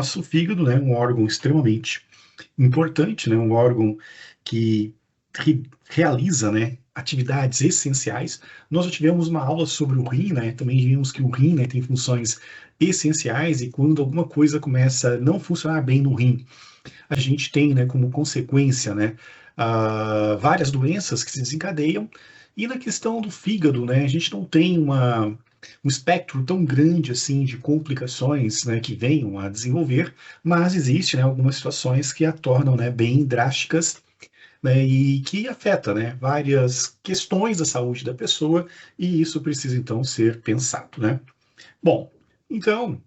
nosso fígado, né, um órgão extremamente importante, né, um órgão que realiza, né, atividades essenciais. Nós já tivemos uma aula sobre o rim, né, também vimos que o rim, né, tem funções essenciais e quando alguma coisa começa a não funcionar bem no rim, a gente tem, né, como consequência, né, várias doenças que se desencadeiam. E na questão do fígado, né, a gente não tem um espectro tão grande assim de complicações, né, que venham a desenvolver, mas existe, né, algumas situações que a tornam, né, bem drásticas, né, e que afeta, né, várias questões da saúde da pessoa, e isso precisa então ser pensado, né? Bom, então,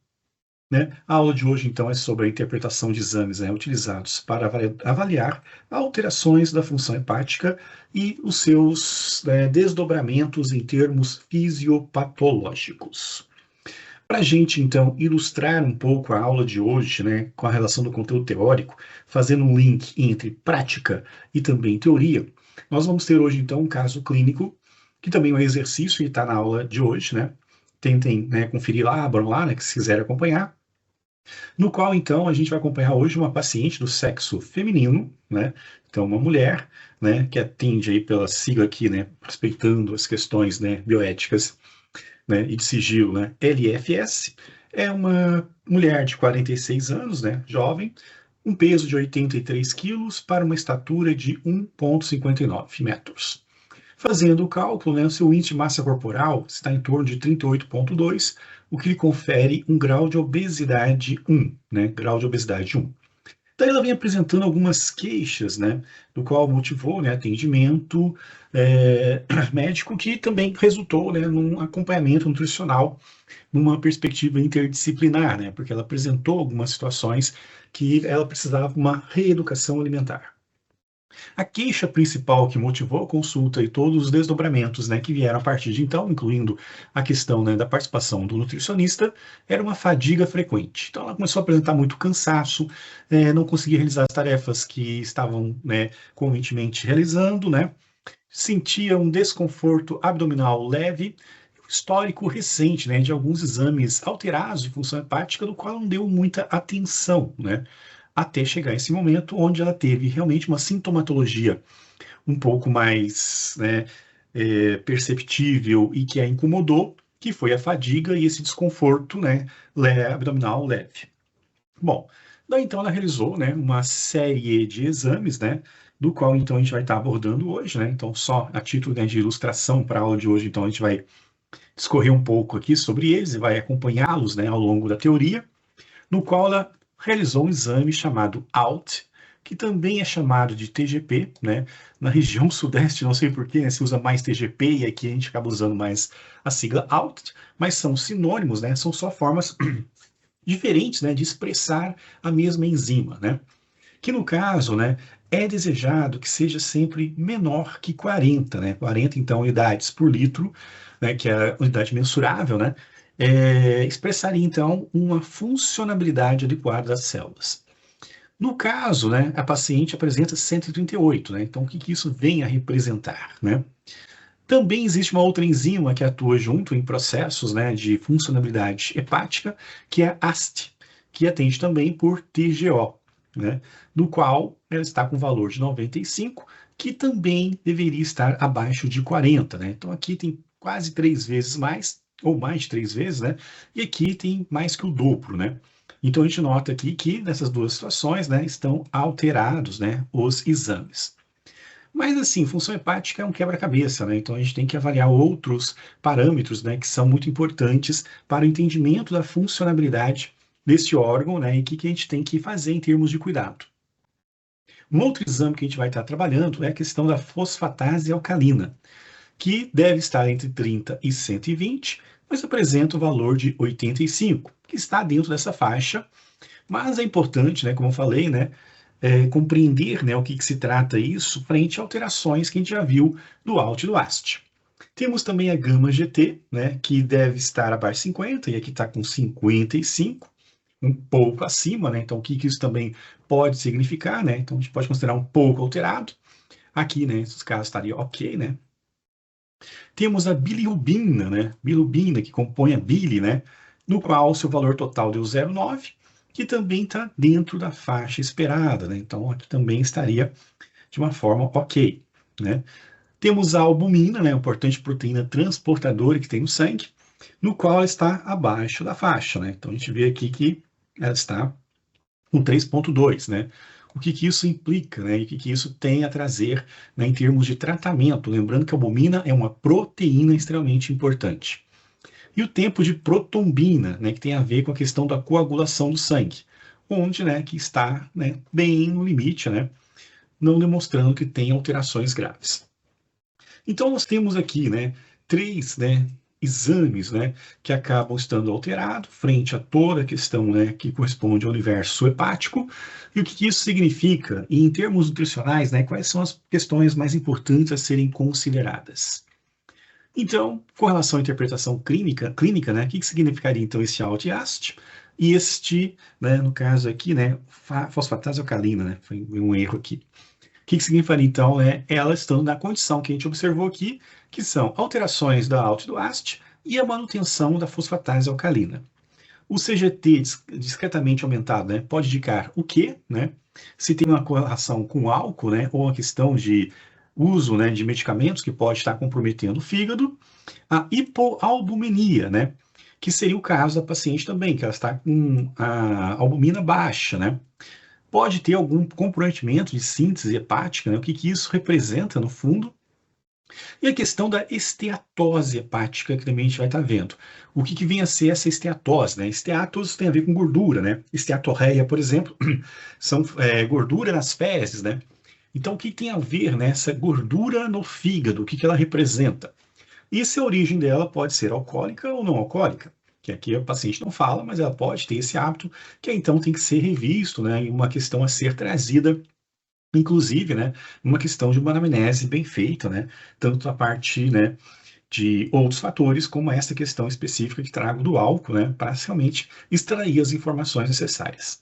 né, a aula de hoje então é sobre a interpretação de exames, né, utilizados para avaliar alterações da função hepática e os seus, né, desdobramentos em termos fisiopatológicos. Para a gente, então, ilustrar um pouco a aula de hoje, né, com a relação do conteúdo teórico, fazendo um link entre prática e também teoria, nós vamos ter hoje, então, um caso clínico, que também é um exercício e está na aula de hoje, né? Tentem, né, conferir lá, abram lá, né, que se quiserem acompanhar, no qual, então, a gente vai acompanhar hoje uma paciente do sexo feminino, né? Então, uma mulher, né, que atende aí pela sigla aqui, né, respeitando as questões, né, bioéticas, né, e de sigilo, né, LFS, é uma mulher de 46 anos, né, jovem, um peso de 83 quilos para uma estatura de 1,59 metros. Fazendo o cálculo, né, o seu índice de massa corporal está em torno de 38,2, o que lhe confere um grau de obesidade 1, né, grau de obesidade 1. Daí ela vem apresentando algumas queixas, né, do qual motivou, né, atendimento médico que também resultou, né, num acompanhamento nutricional, numa perspectiva interdisciplinar, né, porque ela apresentou algumas situações que ela precisava de uma reeducação alimentar. A queixa principal que motivou a consulta e todos os desdobramentos, né, que vieram a partir de então, incluindo a questão, né, da participação do nutricionista, era uma fadiga frequente. Então ela começou a apresentar muito cansaço, não conseguia realizar as tarefas que estavam, né, convenientemente realizando, né, sentia um desconforto abdominal leve, histórico recente, né, de alguns exames alterados de função hepática, do qual não deu muita atenção, né, até chegar esse momento onde ela teve realmente uma sintomatologia um pouco mais, né, perceptível e que a incomodou, que foi a fadiga e esse desconforto, né, abdominal leve. Bom, daí então ela realizou, né, uma série de exames, né, do qual então a gente vai estar abordando hoje, né, então só a título, né, de ilustração para a aula de hoje, então a gente vai discorrer um pouco aqui sobre eles e vai acompanhá-los, né, ao longo da teoria, no qual ela realizou um exame chamado ALT, que também é chamado de TGP, né? Na região sudeste, não sei porquê, né, se usa mais TGP e aqui a gente acaba usando mais a sigla ALT, mas são sinônimos, né? São só formas diferentes, né, de expressar a mesma enzima, né? Que no caso, né, é desejado que seja sempre menor que 40, né? 40, então, unidades por litro, né, que é a unidade mensurável, né? Expressaria, então, uma funcionabilidade adequada das células. No caso, né, a paciente apresenta 138, né? Então, o que isso vem a representar, né? Também existe uma outra enzima que atua junto em processos, né, de funcionalidade hepática, que é a AST, que atende também por TGO, né, no qual ela está com valor de 95, que também deveria estar abaixo de 40. Né? Então aqui tem quase 3 vezes mais, ou mais de 3 vezes, né? E aqui tem mais que o dobro, né? Então a gente nota aqui que nessas duas situações, né, estão alterados, né, os exames. Mas, assim, função hepática é um quebra-cabeça, né? Então, a gente tem que avaliar outros parâmetros, né, que são muito importantes para o entendimento da funcionalidade desse órgão, né, e o que a gente tem que fazer em termos de cuidado. Um outro exame que a gente vai estar trabalhando é a questão da fosfatase alcalina, que deve estar entre 30 e 120, mas apresenta o valor de 85, que está dentro dessa faixa, mas é importante, né, como eu falei, né, compreender, né, o que se trata isso frente a alterações que a gente já viu do ALT e do AST. Temos também a gama GT, né, que deve estar abaixo de 50, e aqui está com 55, um pouco acima, né, então o que isso também pode significar, né, então a gente pode considerar um pouco alterado, aqui, né, esses casos estaria ok, né. Temos a bilirrubina, né, bilirrubina que compõe a bile, né, no qual seu valor total deu 0,9, que também está dentro da faixa esperada, né? Então, aqui também estaria de uma forma ok, né? Temos a albumina, né, a importante proteína transportadora que tem no sangue, no qual ela está abaixo da faixa, né? Então, a gente vê aqui que ela está com 3,2, né? O que que isso implica, né? E o que que isso tem a trazer, né, em termos de tratamento? Lembrando que a albumina é uma proteína extremamente importante. E o tempo de protombina, né, que tem a ver com a questão da coagulação do sangue, onde, né, que está, né, bem no limite, né, não demonstrando que tem alterações graves. Então, nós temos aqui, né, três, né, exames, né, que acabam estando alterados frente a toda a questão, né, que corresponde ao universo hepático. E o que que isso significa? E em termos nutricionais, né, quais são as questões mais importantes a serem consideradas? Então, com relação à interpretação clínica, né, o que que significaria então esse alt e ast? E este, né, no caso aqui, né, fosfatase alcalina, né, foi um erro aqui. O que que significaria, então, é ela estando na condição que a gente observou aqui, que são alterações da ALT e do AST e a manutenção da fosfatase alcalina. O CGT discretamente aumentado, né, pode indicar o quê, né? Se tem uma correlação com álcool, né, ou a questão de uso, né, de medicamentos que pode estar comprometendo o fígado. A hipoalbuminia, né, que seria o caso da paciente também, que ela está com a albumina baixa, né? Pode ter algum comprometimento de síntese hepática, né? O que que isso representa no fundo? E a questão da esteatose hepática, que também a gente vai estar vendo. O que que vem a ser essa esteatose, né? Esteatos tem a ver com gordura, né? Esteatorreia, por exemplo, são gordura nas fezes, né? Então, o que tem a ver, né, essa gordura no fígado? O que que ela representa? E se a origem dela pode ser alcoólica ou não alcoólica? Que aqui o paciente não fala, mas ela pode ter esse hábito, que então tem que ser revisto, né? E uma questão a ser trazida, inclusive, né? Uma questão de uma anamnese bem feita, né? Tanto a parte, né, de outros fatores, como essa questão específica que trago do álcool, né? Para realmente extrair as informações necessárias.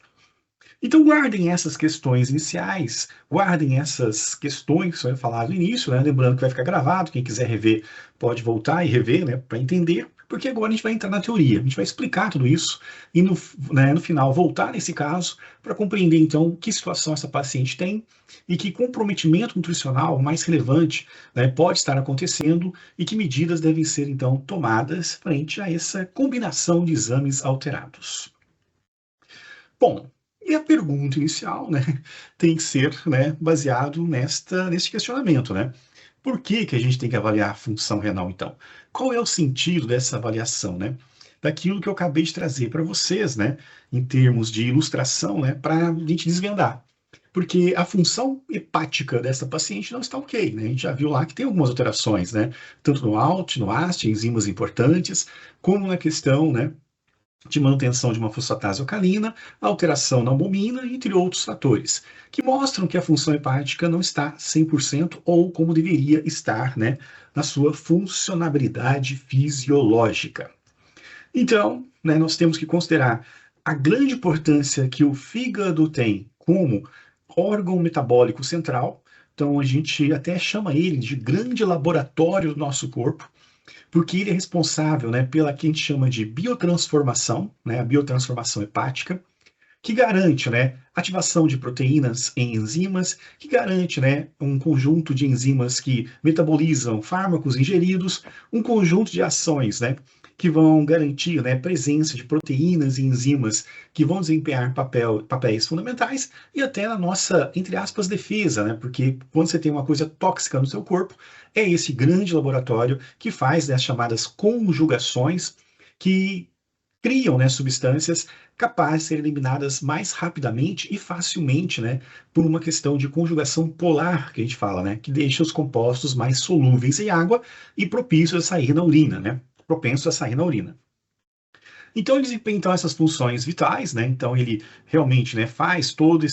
Então, guardem essas questões iniciais, guardem essas questões que eu falado no início, né? Lembrando que vai ficar gravado, quem quiser rever pode voltar e rever, né, para entender, porque agora a gente vai entrar na teoria, a gente vai explicar tudo isso e no final voltar nesse caso para compreender então que situação essa paciente tem e que comprometimento nutricional mais relevante, né, pode estar acontecendo e que medidas devem ser então tomadas frente a essa combinação de exames alterados. Bom, e a pergunta inicial, né, tem que ser, né, baseado neste questionamento, né? Por que que a gente tem que avaliar a função renal, então? Qual é o sentido dessa avaliação, né? Daquilo que eu acabei de trazer para vocês, né, em termos de ilustração, né, para a gente desvendar. Porque a função hepática dessa paciente não está ok, né? A gente já viu lá que tem algumas alterações, né? Tanto no ALT, no AST, enzimas importantes, como na questão, né, de manutenção de uma fosfatase alcalina, alteração na albumina, entre outros fatores, que mostram que a função hepática não está 100% ou como deveria estar, né, na sua funcionabilidade fisiológica. Então, né, nós temos que considerar a grande importância que o fígado tem como órgão metabólico central. Então, a gente até chama ele de grande laboratório do nosso corpo, porque ele é responsável, né, pela que a gente chama de biotransformação, né, a biotransformação hepática, que garante, né, ativação de proteínas em enzimas, que garante, né, um conjunto de enzimas que metabolizam fármacos ingeridos, um conjunto de ações, né, que vão garantir, né, presença de proteínas e enzimas que vão desempenhar papéis fundamentais e até na nossa, entre aspas, defesa, né, porque quando você tem uma coisa tóxica no seu corpo, é esse grande laboratório que faz, né, as chamadas conjugações que criam, né, substâncias capazes de serem eliminadas mais rapidamente e facilmente, né, por uma questão de conjugação polar, que a gente fala, né, que deixa os compostos mais solúveis em água e propícios a sair na urina, né, propensos a sair na urina. Então ele desempenha então essas funções vitais, né? Então ele realmente, né, faz todo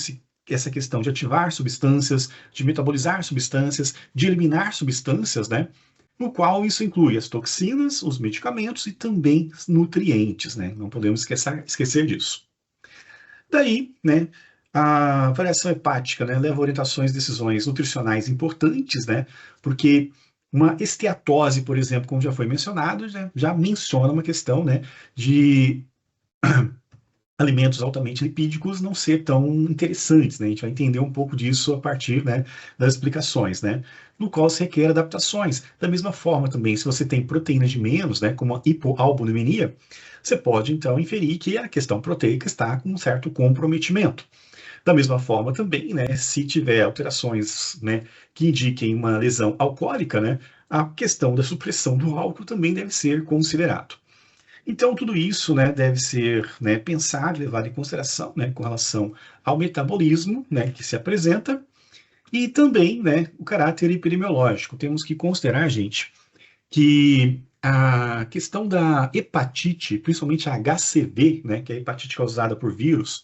essa questão de ativar substâncias, de metabolizar substâncias, de eliminar substâncias, né? No qual isso inclui as toxinas, os medicamentos e também nutrientes, né? Não podemos esquecer disso. Daí, né, a variação hepática, né, leva a orientações e decisões nutricionais importantes, né? Porque uma esteatose, por exemplo, como já foi mencionado, já menciona uma questão, né, de alimentos altamente lipídicos não ser tão interessantes, né? A gente vai entender um pouco disso a partir, né, das explicações, né? No qual se requer adaptações. Da mesma forma também, se você tem proteínas de menos, né, como a hipoalbuminemia, você pode então inferir que a questão proteica está com um certo comprometimento. Da mesma forma também, né, se tiver alterações, né, que indiquem uma lesão alcoólica, né, a questão da supressão do álcool também deve ser considerado. Então, tudo isso, né, deve ser, né, pensado, levado em consideração, né, com relação ao metabolismo, né, que se apresenta, e também, né, o caráter epidemiológico. Temos que considerar, gente, que a questão da hepatite, principalmente a HCV, né, que é a hepatite causada por vírus,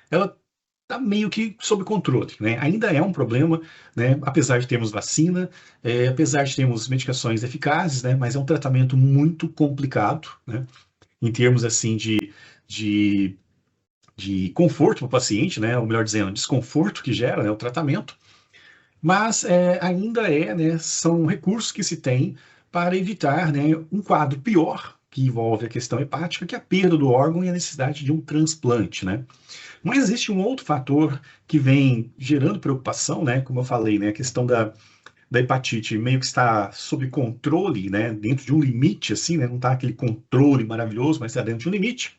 ela está meio que sob controle, né? Ainda é um problema, né? Apesar de termos vacina, apesar de termos medicações eficazes, né? Mas é um tratamento muito complicado, né? Em termos assim de, de conforto para o paciente, né? Ou melhor dizendo, desconforto que gera, né, o tratamento. Mas ainda né, são recursos que se tem para evitar, né, um quadro pior que envolve a questão hepática, que é a perda do órgão e a necessidade de um transplante, né? Mas existe um outro fator que vem gerando preocupação, né? Como eu falei, né? A questão da hepatite meio que está sob controle, né? Dentro de um limite, assim, né? Não está aquele controle maravilhoso, mas está dentro de um limite.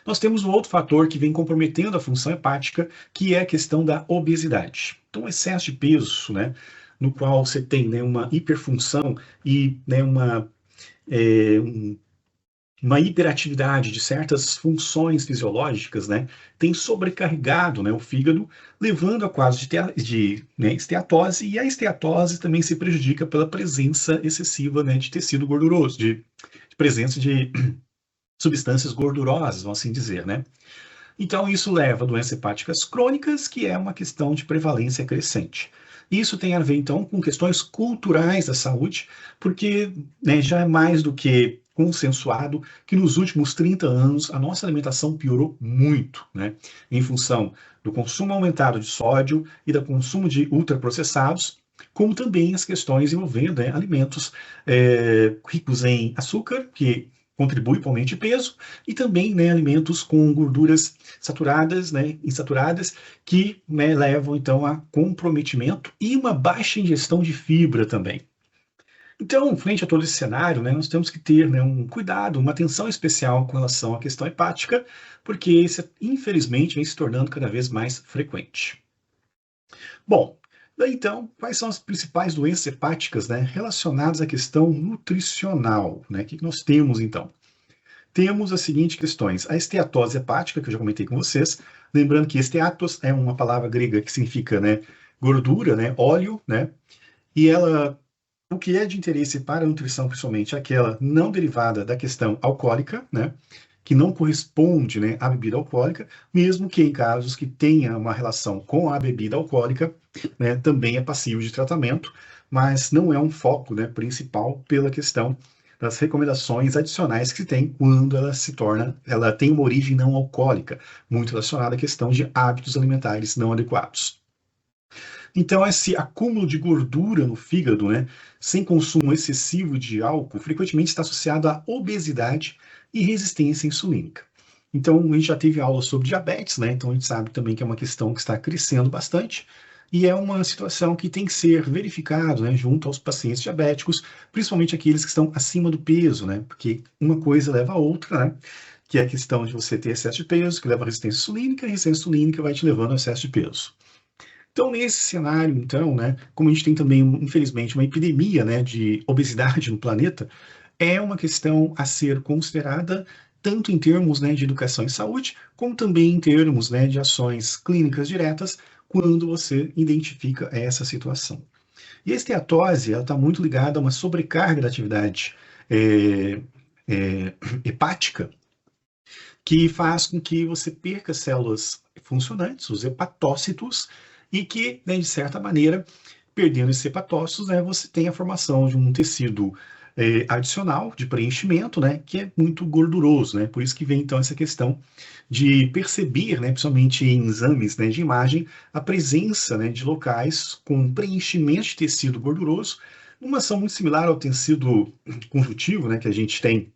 Nós temos um outro fator que vem comprometendo a função hepática, que é a questão da obesidade. Então, o excesso de peso, né? No qual você tem, né, uma hiperfunção e, né, uma hiperatividade de certas funções fisiológicas, né, tem sobrecarregado, né, o fígado, levando a quadros né, esteatose, e a esteatose também se prejudica pela presença excessiva, né, de tecido gorduroso, de presença de substâncias gordurosas, vamos assim dizer, né. Então, isso leva a doenças hepáticas crônicas, que é uma questão de prevalência crescente. Isso tem a ver, então, com questões culturais da saúde, porque, né, já é mais do que consensuado que nos últimos 30 anos a nossa alimentação piorou muito, né, em função do consumo aumentado de sódio e do consumo de ultraprocessados, como também as questões envolvendo, né, alimentos ricos em açúcar, que contribui para o aumento de peso, e também, né, alimentos com gorduras saturadas, né, insaturadas, que, né, levam então a comprometimento e uma baixa ingestão de fibra também. Então, frente a todo esse cenário, né, nós temos que ter, né, um cuidado, uma atenção especial com relação à questão hepática, porque isso, infelizmente, vem se tornando cada vez mais frequente. Bom, daí então, quais são as principais doenças hepáticas, né, relacionadas à questão nutricional, né? O que nós temos então? Temos as seguintes questões. A esteatose hepática, que eu já comentei com vocês, lembrando que esteatos é uma palavra grega que significa, né, gordura, né, óleo, né, e ela, o que é de interesse para a nutrição, principalmente, é aquela não derivada da questão alcoólica, né, que não corresponde, né, à bebida alcoólica, mesmo que em casos que tenha uma relação com a bebida alcoólica, né, também é passível de tratamento, mas não é um foco, né, principal pela questão das recomendações adicionais que tem quando ela tem uma origem não alcoólica, muito relacionada à questão de hábitos alimentares não adequados. Então, esse acúmulo de gordura no fígado, né, sem consumo excessivo de álcool, frequentemente está associado à obesidade e resistência insulínica. Então, a gente já teve aula sobre diabetes, né? Então a gente sabe também que é uma questão que está crescendo bastante e é uma situação que tem que ser verificado, né, junto aos pacientes diabéticos, principalmente aqueles que estão acima do peso, né? Porque uma coisa leva a outra, né? Que é a questão de você ter excesso de peso, que leva à resistência insulínica, e a resistência insulínica vai te levando ao excesso de peso. Então, nesse cenário, então, né, como a gente tem também, infelizmente, uma epidemia, né, de obesidade no planeta, é uma questão a ser considerada tanto em termos, né, de educação e saúde, como também em termos, né, de ações clínicas diretas, quando você identifica essa situação. E a esteatose, ela está muito ligada a uma sobrecarga da atividade é, hepática, que faz com que você perca células funcionantes, os hepatócitos, e que, né, de certa maneira, perdendo esses hepatócitos, né, você tem a formação de um tecido adicional de preenchimento, né, que é muito gorduroso, né, por isso que vem então essa questão de perceber, né, principalmente em exames, né, de imagem, a presença, né, de locais com preenchimento de tecido gorduroso, uma ação muito similar ao tecido conjuntivo, né, que a gente tem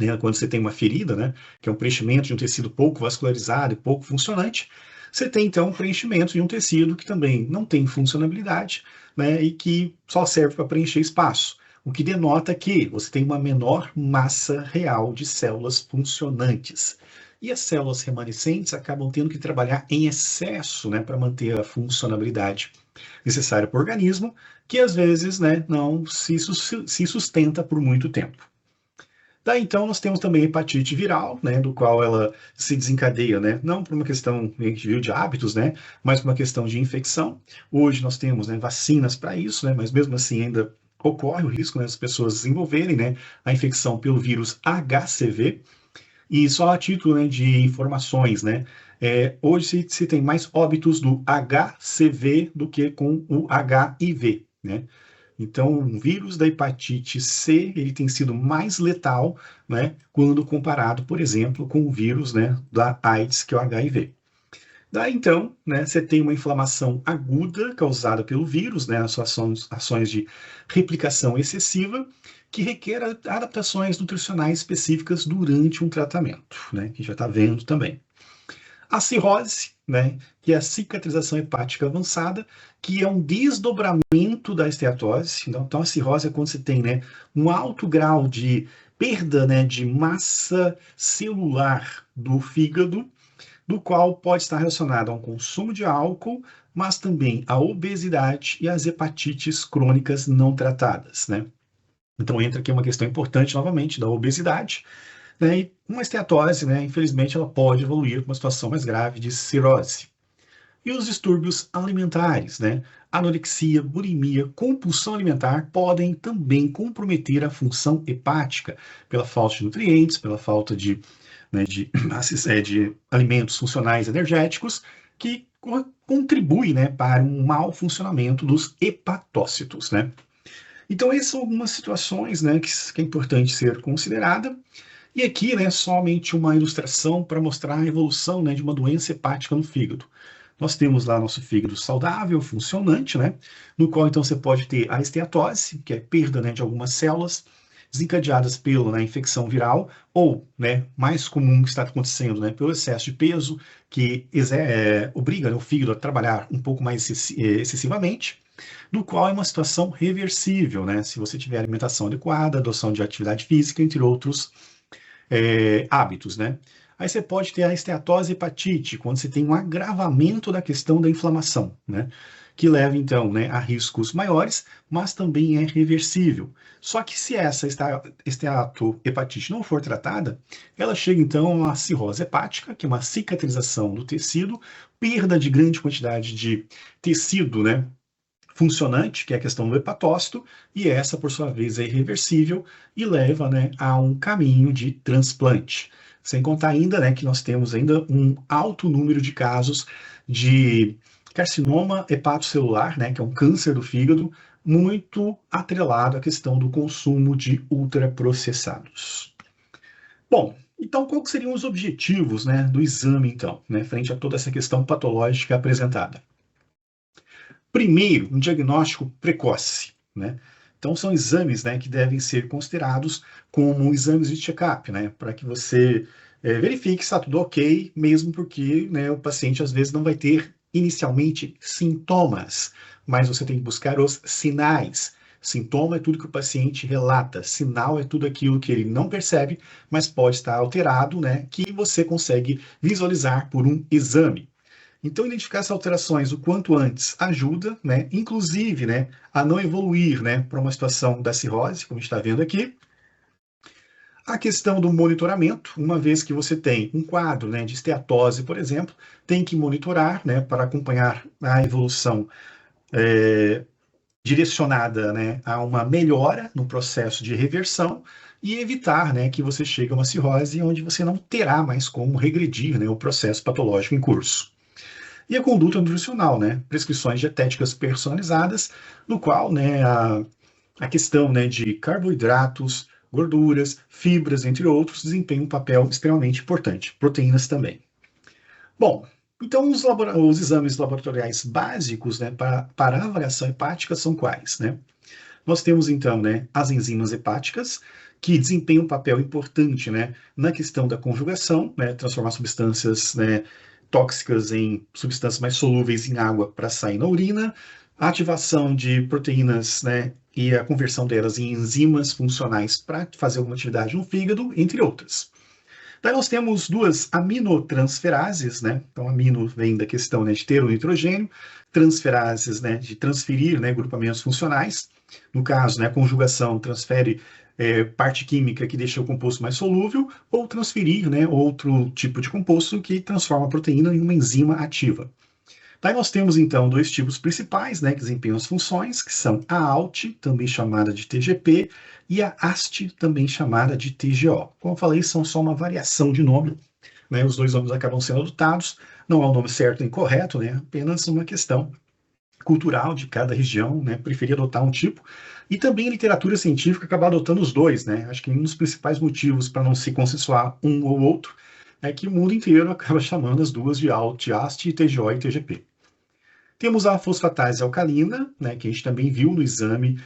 né, quando você tem uma ferida, né, que é um preenchimento de um tecido pouco vascularizado e pouco funcionante, você tem então um preenchimento de um tecido que também não tem funcionalidade, né, e que só serve para preencher espaço, o que denota que você tem uma menor massa real de células funcionantes. E as células remanescentes acabam tendo que trabalhar em excesso, né, para manter a funcionalidade necessária para o organismo, que às vezes, né, não se sustenta por muito tempo. Daí então nós temos também a hepatite viral, né, do qual ela se desencadeia, né, não por uma questão, a gente viu, de hábitos, né, mas por uma questão de infecção. Hoje nós temos, né, vacinas para isso, né, mas mesmo assim ainda ocorre o risco, né, das pessoas desenvolverem, né, a infecção pelo vírus HCV. E só a título, né, de informações, né, hoje se tem mais óbitos do HCV do que com o HIV, né? Então, o vírus da hepatite C, ele tem sido mais letal, né, quando comparado, por exemplo, com o vírus, né, da AIDS, que é o HIV. Daí, então, né, você tem uma inflamação aguda causada pelo vírus, né, as ações de replicação excessiva, que requer adaptações nutricionais específicas durante um tratamento, né, que já está vendo também. A cirrose, né, que é a cicatrização hepática avançada, que é um desdobramento da esteatose. Então, a cirrose é quando você tem, né, um alto grau de perda, né, de massa celular do fígado, do qual pode estar relacionado a um consumo de álcool, mas também a obesidade e as hepatites crônicas não tratadas, né? Então entra aqui uma questão importante novamente da obesidade, né? E uma esteatose, né? Infelizmente, ela pode evoluir para uma situação mais grave de cirrose. E os distúrbios alimentares, né? Anorexia, bulimia, compulsão alimentar podem também comprometer a função hepática pela falta de nutrientes, pela falta de, né, de alimentos funcionais energéticos, que contribuem, né, para um mau funcionamento dos hepatócitos, né? Então, essas são algumas situações, né, que é importante ser considerada. E aqui, né, somente uma ilustração para mostrar a evolução, né, de uma doença hepática no fígado. Nós temos lá nosso fígado saudável, funcionante, né, no qual então você pode ter a esteatose, que é perda, né, de algumas células desencadeadas pela, né, infecção viral, ou, né, mais comum que está acontecendo, né, pelo excesso de peso, que obriga, né, o fígado a trabalhar um pouco mais excessivamente, no qual é uma situação reversível, né, se você tiver alimentação adequada, adoção de atividade física, entre outros hábitos, né? Aí você pode ter a esteatose hepatite, quando você tem um agravamento da questão da inflamação, né? Que leva, então, né, a riscos maiores, mas também é reversível. Só que se essa esteatohepatite não for tratada, ela chega, então, à cirrose hepática, que é uma cicatrização do tecido, perda de grande quantidade de tecido, né, funcionante, que é a questão do hepatócito, e essa, por sua vez, é irreversível e leva, né, a um caminho de transplante. Sem contar ainda, né, que nós temos ainda um alto número de casos de carcinoma hepatocelular, né, que é um câncer do fígado, muito atrelado à questão do consumo de ultraprocessados. Bom, então quais seriam os objetivos, né, do exame, então, né, frente a toda essa questão patológica apresentada? Primeiro, um diagnóstico precoce, né? Então, são exames, né, que devem ser considerados como exames de check-up, né, para que você verifique se está tudo ok, mesmo porque, né, o paciente às vezes não vai ter inicialmente sintomas, mas você tem que buscar os sinais. Sintoma é tudo que o paciente relata, sinal é tudo aquilo que ele não percebe, mas pode estar alterado, né, que você consegue visualizar por um exame. Então, identificar essas alterações o quanto antes ajuda, né, inclusive, né, a não evoluir, né, para uma situação da cirrose, como a gente está vendo aqui. A questão do monitoramento, uma vez que você tem um quadro, né, de esteatose, por exemplo, tem que monitorar, né, para acompanhar a evolução direcionada, né, a uma melhora no processo de reversão e evitar, né, que você chegue a uma cirrose onde você não terá mais como regredir, né, o processo patológico em curso. E a conduta nutricional, né? Prescrições dietéticas personalizadas, no qual, né, a questão, né, de carboidratos, gorduras, fibras, entre outros, desempenha um papel extremamente importante. Proteínas também. Bom, então os exames laboratoriais básicos, né, para a avaliação hepática são quais, né? nós temos então, né, as enzimas hepáticas, que desempenham um papel importante, né, na questão da conjugação, né, transformar substâncias, né, tóxicas em substâncias mais solúveis em água para sair na urina, a ativação de proteínas, né, e a conversão delas em enzimas funcionais para fazer alguma atividade no fígado, entre outras. Daí nós temos duas aminotransferases, né? Então, amino vem da questão, né, de ter o nitrogênio, transferases, né, de transferir, né, grupamentos funcionais. No caso, né, a conjugação transfere parte química que deixa o composto mais solúvel, ou transferir, né, outro tipo de composto que transforma a proteína em uma enzima ativa. Daí nós temos, então, dois tipos principais, né, que desempenham as funções, que são a ALT, também chamada de TGP, e a AST, também chamada de TGO. Como eu falei, são só uma variação de nome, né, os dois nomes acabam sendo adotados, não é o nome certo nem correto, né, apenas uma questão cultural de cada região, né, preferir adotar um tipo, e também a literatura científica acaba adotando os dois, né, acho que um dos principais motivos para não se consensuar um ou outro é que o mundo inteiro acaba chamando as duas de ALT, AST, TGO e TGP. Temos a fosfatase alcalina, né, que a gente também viu no exame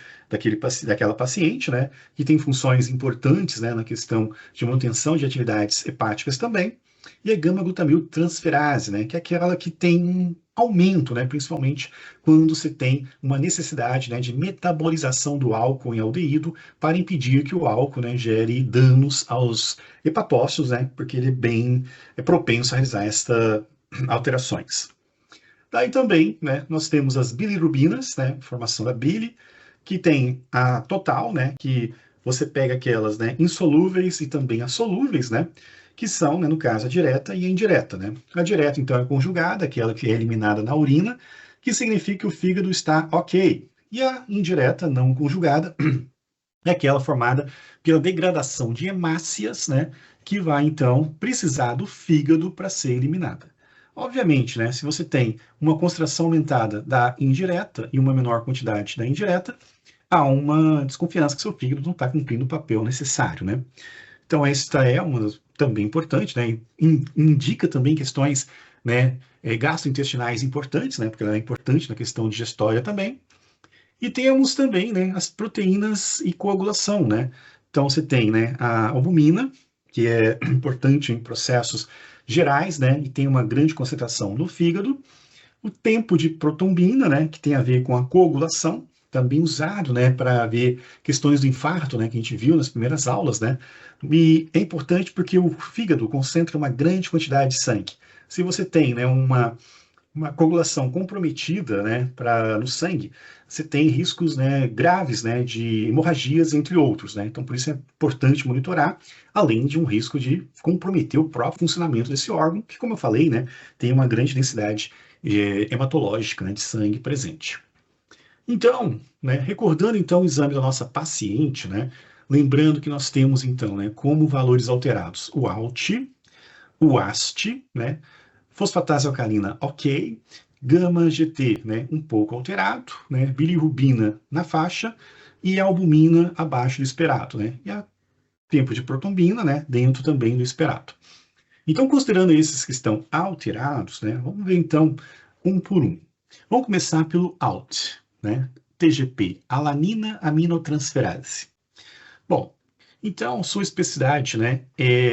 daquela paciente, né, que tem funções importantes, né, na questão de manutenção de atividades hepáticas também. E a gama-glutamiltransferase, né, que é aquela que tem um aumento, né, principalmente quando você tem uma necessidade, né, de metabolização do álcool em aldeído para impedir que o álcool, né, gere danos aos hepatócitos, né, porque ele é propenso a realizar estas alterações. Daí também, né, nós temos as bilirubinas, né, formação da bile, que tem a total, né, que você pega aquelas, né, insolúveis e também as solúveis, né, que são, né, no caso, a direta e a indireta, né. A direta, então, é conjugada, aquela que é eliminada na urina, que significa que o fígado está ok. E a indireta, não conjugada, é aquela formada pela degradação de hemácias, né, que vai então precisar do fígado para ser eliminada. Obviamente, né, se você tem uma concentração aumentada da indireta e uma menor quantidade da indireta, há uma desconfiança que seu fígado não está cumprindo o papel necessário, né? Então, esta é uma também importante, né? Indica também questões, né, gastrointestinais importantes, né? Porque ela é importante na questão digestória também. E temos também, né, as proteínas e coagulação, né? Então você tem, né, a albumina, que é importante em processos gerais, né, e tem uma grande concentração no fígado. O tempo de protombina, né, que tem a ver com a coagulação, também usado, né, para ver questões do infarto, né, que a gente viu nas primeiras aulas, né? E é importante porque o fígado concentra uma grande quantidade de sangue. Se você tem, né, uma coagulação comprometida, né, no sangue, você tem riscos, né, graves, né, de hemorragias, entre outros, né? Então, por isso é importante monitorar, além de um risco de comprometer o próprio funcionamento desse órgão, que, como eu falei, né, tem uma grande densidade hematológica, né, de sangue presente. Então, né, recordando então o exame da nossa paciente, né, lembrando que nós temos então, né, como valores alterados o ALT, o AST, né, fosfatase alcalina, ok. Gama GT, né, um pouco alterado, né, bilirrubina na faixa e albumina abaixo do esperado, né, e a tempo de protombina, né, dentro também do esperado. Então, considerando esses que estão alterados, né, vamos ver então um por um. Vamos começar pelo ALT, né, TGP, alanina aminotransferase. Bom, então, sua especificidade, né,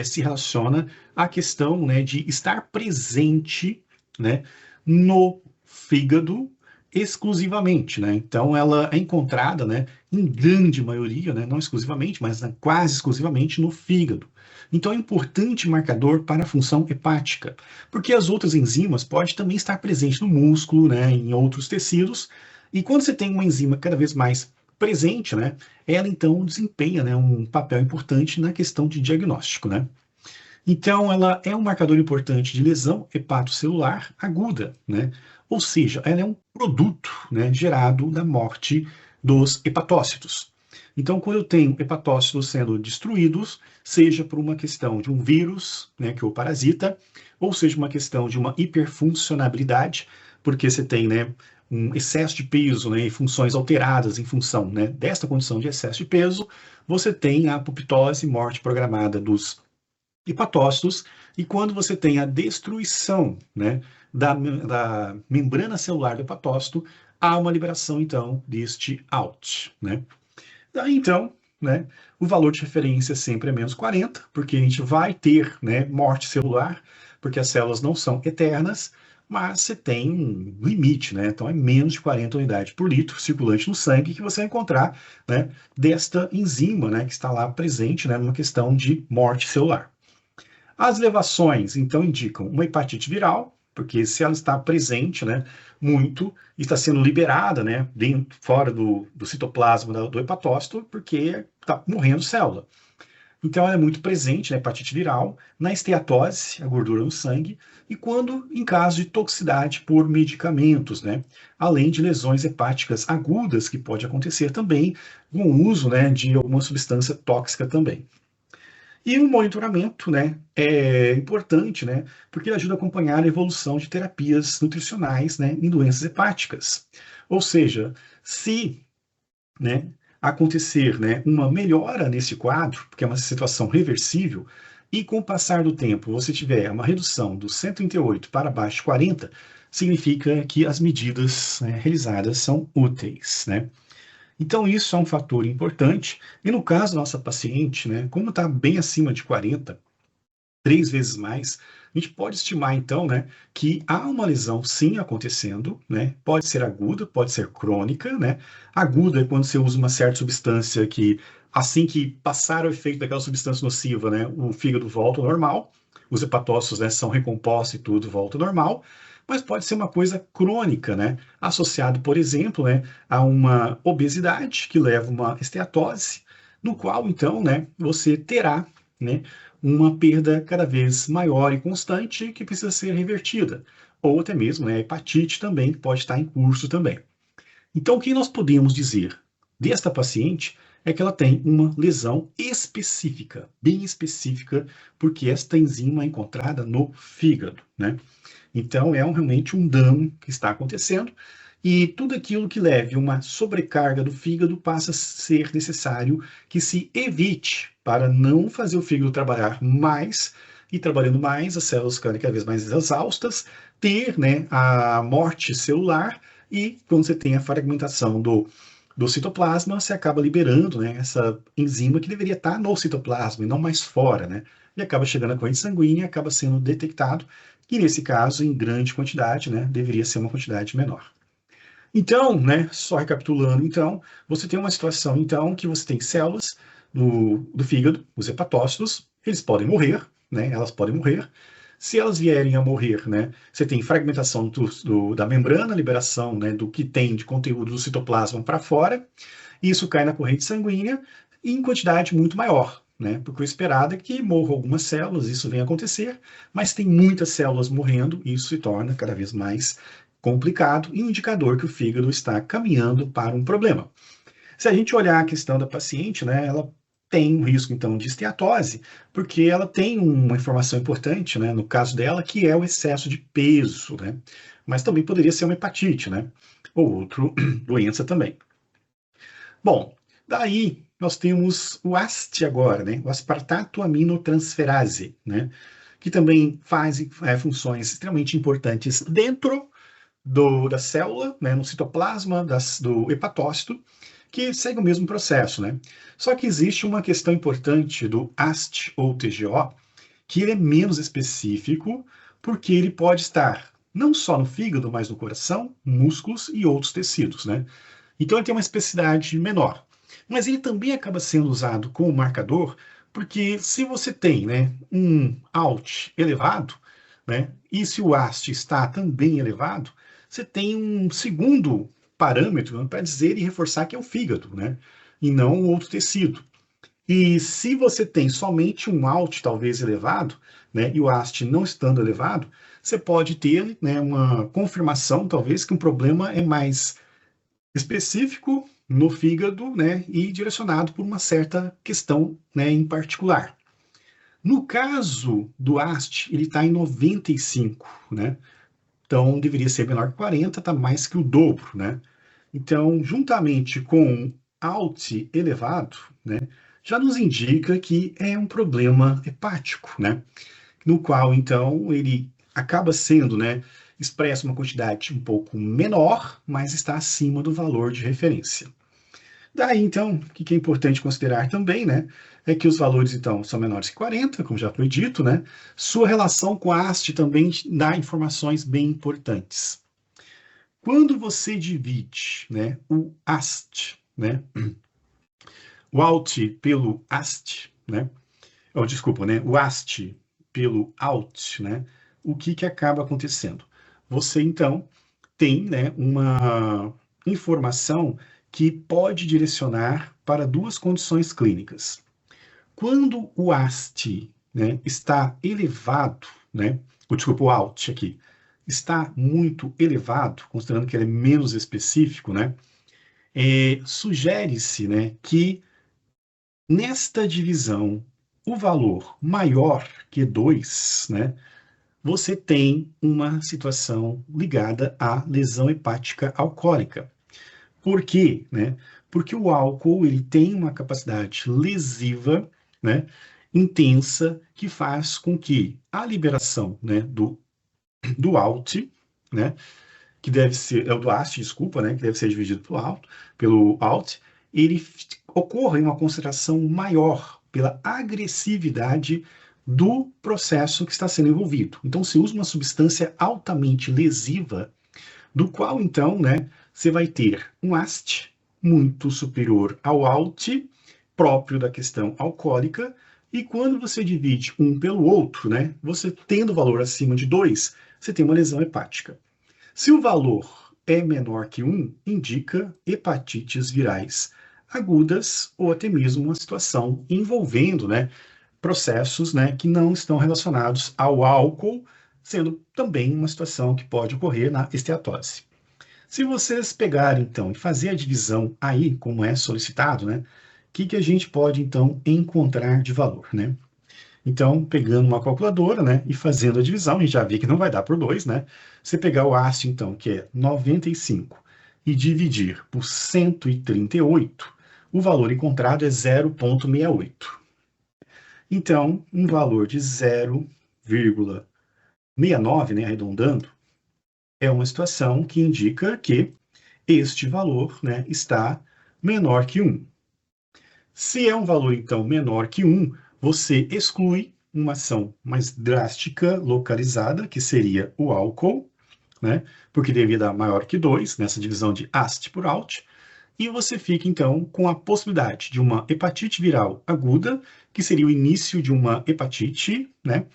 se relaciona à questão, né, de estar presente, né, no fígado exclusivamente, né? Então, ela é encontrada, né, em grande maioria, né, não exclusivamente, mas né, quase exclusivamente no fígado. Então, é um importante marcador para a função hepática, porque as outras enzimas podem também estar presentes no músculo, né, em outros tecidos, e quando você tem uma enzima cada vez mais presente, né, ela então desempenha, né, um papel importante na questão de diagnóstico, né? Então, ela é um marcador importante de lesão hepatocelular aguda, né? Ou seja, ela é um produto, né, gerado da morte dos hepatócitos. Então, quando eu tenho hepatócitos sendo destruídos, seja por uma questão de um vírus, né, que o parasita, ou seja uma questão de uma hiperfuncionabilidade, porque você tem, né, um excesso de peso, né, e funções alteradas em função, né, desta condição de excesso de peso, você tem a apoptose, morte programada dos hepatócitos, e quando você tem a destruição, né, da membrana celular do hepatócito, há uma liberação, então, deste ALT, né? Daí, então, né, o valor de referência sempre é menos 40, porque a gente vai ter, né, morte celular, porque as células não são eternas, mas você tem um limite, né? Então é menos de 40 unidades por litro circulante no sangue que você vai encontrar, né, desta enzima, né, que está lá presente, né, numa questão de morte celular. As elevações, então, indicam uma hepatite viral, porque se ela está presente, né, muito, está sendo liberada, né, dentro, fora do citoplasma do hepatócito, porque está morrendo célula. Então, ela é muito presente na hepatite viral, na esteatose, a gordura no sangue, e quando em caso de toxicidade por medicamentos, né, além de lesões hepáticas agudas, que pode acontecer também com o uso, né, de alguma substância tóxica também. E o monitoramento, né, é importante, né, porque ele ajuda a acompanhar a evolução de terapias nutricionais, né, em doenças hepáticas. Ou seja, se, né, acontecer, né, uma melhora nesse quadro, porque é uma situação reversível, e com o passar do tempo você tiver uma redução dos 138 para baixo de 40, significa que as medidas, né, realizadas são úteis, né? Então, isso é um fator importante. E no caso da nossa paciente, né, como está bem acima de 40, 3 vezes mais, a gente pode estimar, então, né, que há uma lesão sim acontecendo, né? Pode ser aguda, pode ser crônica, né? Aguda é quando você usa uma certa substância que, assim que passar o efeito daquela substância nociva, né, o fígado volta ao normal, os hepatócitos, né, são recompostos e tudo volta ao normal, mas pode ser uma coisa crônica, né? Associado, por exemplo, né, a uma obesidade que leva a uma esteatose, no qual, então, né, você terá, né, uma perda cada vez maior e constante que precisa ser revertida. Ou até mesmo, né, a hepatite também, que pode estar em curso também. Então, o que nós podemos dizer desta paciente é que ela tem uma lesão específica, bem específica, porque esta enzima é encontrada no fígado, né? Então, é realmente um dano que está acontecendo e tudo aquilo que leve uma sobrecarga do fígado passa a ser necessário que se evite para não fazer o fígado trabalhar mais e trabalhando mais, as células ficarem cada vez mais exaustas, ter, né, a morte celular e quando você tem a fragmentação do citoplasma, você acaba liberando, né, essa enzima que deveria estar no citoplasma e não mais fora, né? E acaba chegando à corrente sanguínea, acaba sendo detectado, e nesse caso, em grande quantidade, né, deveria ser uma quantidade menor. Então, né, só recapitulando, então, você tem uma situação, então, que você tem células do fígado, os hepatócitos, eles podem morrer, né, elas podem morrer. Se elas vierem a morrer, né, você tem fragmentação da membrana, liberação, né, do que tem de conteúdo do citoplasma para fora, e isso cai na corrente sanguínea em quantidade muito maior, né? Porque o esperado é que morram algumas células, isso vem acontecer, mas tem muitas células morrendo, e isso se torna cada vez mais complicado e um indicador que o fígado está caminhando para um problema. Se a gente olhar a questão da paciente, né, ela tem um risco, então, de esteatose, porque ela tem uma informação importante, né, no caso dela, que é o excesso de peso, né? Mas também poderia ser uma hepatite, né? Ou outra doença também. Bom, daí nós temos o AST agora, né? O aspartato aminotransferase, né? Que também faz funções extremamente importantes dentro da célula, né? No citoplasma do hepatócito, que segue o mesmo processo, né? Só que existe uma questão importante do AST ou TGO, que ele é menos específico, porque ele pode estar não só no fígado, mas no coração, músculos e outros tecidos, né? Então ele tem uma especificidade menor. Mas ele também acaba sendo usado como marcador, porque se você tem, né, um ALT elevado, né, e se o AST está também elevado, você tem um segundo parâmetro, né, para dizer e reforçar que é o fígado, né, e não um outro tecido. E se você tem somente um ALT talvez elevado, né, e o AST não estando elevado, você pode ter, né, uma confirmação talvez que um problema é mais específico no fígado, né, e direcionado por uma certa questão, né, em particular. No caso do AST, ele está em 95, né? Então deveria ser menor que 40, está mais que o dobro, né? Então, juntamente com ALT elevado, né, já nos indica que é um problema hepático, né? No qual, então, ele acaba sendo, né, expressa uma quantidade um pouco menor, mas está acima do valor de referência. Daí, então, o que é importante considerar também, né, é que os valores, então, são menores que 40, como já foi dito, né? Sua relação com a haste também dá informações bem importantes. Quando você divide, né, o AST, né, o ALT pelo AST, né, desculpa, né, o AST pelo ALT, né, o que acaba acontecendo? Você, então, tem, né, uma informação que pode direcionar para duas condições clínicas. Quando o AST, né, está elevado, né, desculpa, o ALT aqui, está muito elevado, considerando que ele é menos específico, né, sugere-se, né, que nesta divisão, o valor maior que 2, né, você tem uma situação ligada à lesão hepática alcoólica. Por quê? Né? Porque o álcool ele tem uma capacidade lesiva, né, intensa, que faz com que a liberação, né, do ALT, né, que deve ser, é o do AST, desculpa, né, que deve ser dividido pelo ALT, ele ocorra em uma concentração maior pela agressividade do processo que está sendo envolvido. Então, se usa uma substância altamente lesiva, do qual, então, né, você vai ter um AST muito superior ao ALT, próprio da questão alcoólica, e quando você divide um pelo outro, né, você tendo valor acima de 2, você tem uma lesão hepática. Se o valor é menor que 1, indica hepatites virais agudas ou até mesmo uma situação envolvendo, né, processos, né, que não estão relacionados ao álcool, sendo também uma situação que pode ocorrer na esteatose. Se vocês pegarem, então, e fazer a divisão aí, como é solicitado, né, o que a gente pode, então, encontrar de valor, né? Então, pegando uma calculadora, né, e fazendo a divisão, a gente já vê que não vai dar por 2, né? Você pegar o AST, então, que é 95, e dividir por 138, o valor encontrado é 0,68. Então, um valor de 0,69, né, arredondando, é uma situação que indica que este valor, né, está menor que 1. Se é um valor, então, menor que 1, você exclui uma ação mais drástica, localizada, que seria o álcool, né, porque devia dar maior que 2, nessa divisão de AST por ALT, e você fica, então, com a possibilidade de uma hepatite viral aguda, que seria o início de uma hepatite, né,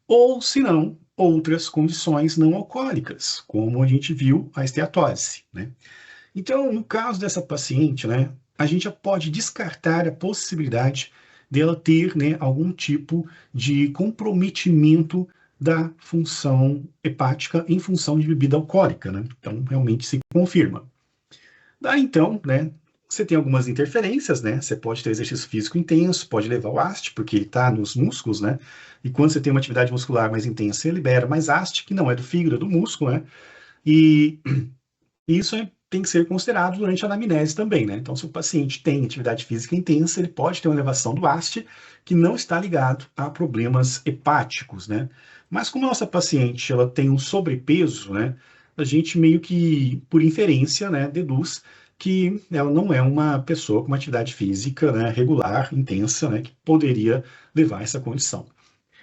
ou, se não, outras condições não alcoólicas, como a gente viu a esteatose, né. Então, no caso dessa paciente, né, a gente já pode descartar a possibilidade dela ter, né, algum tipo de comprometimento da função hepática em função de bebida alcoólica, né? Então, realmente se confirma. Daí, então, né, você tem algumas interferências, né? Você pode ter exercício físico intenso, pode levar o AST, porque ele está nos músculos, né? E quando você tem uma atividade muscular mais intensa, você libera mais AST, que não é do fígado, é do músculo, né? E isso tem que ser considerado durante a anamnese também, né? Então, se o paciente tem atividade física intensa, ele pode ter uma elevação do AST que não está ligado a problemas hepáticos, né? Mas como a nossa paciente ela tem um sobrepeso, né? A gente meio que, por inferência, né, deduz que ela não é uma pessoa com uma atividade física, né, regular, intensa, né, que poderia levar a essa condição.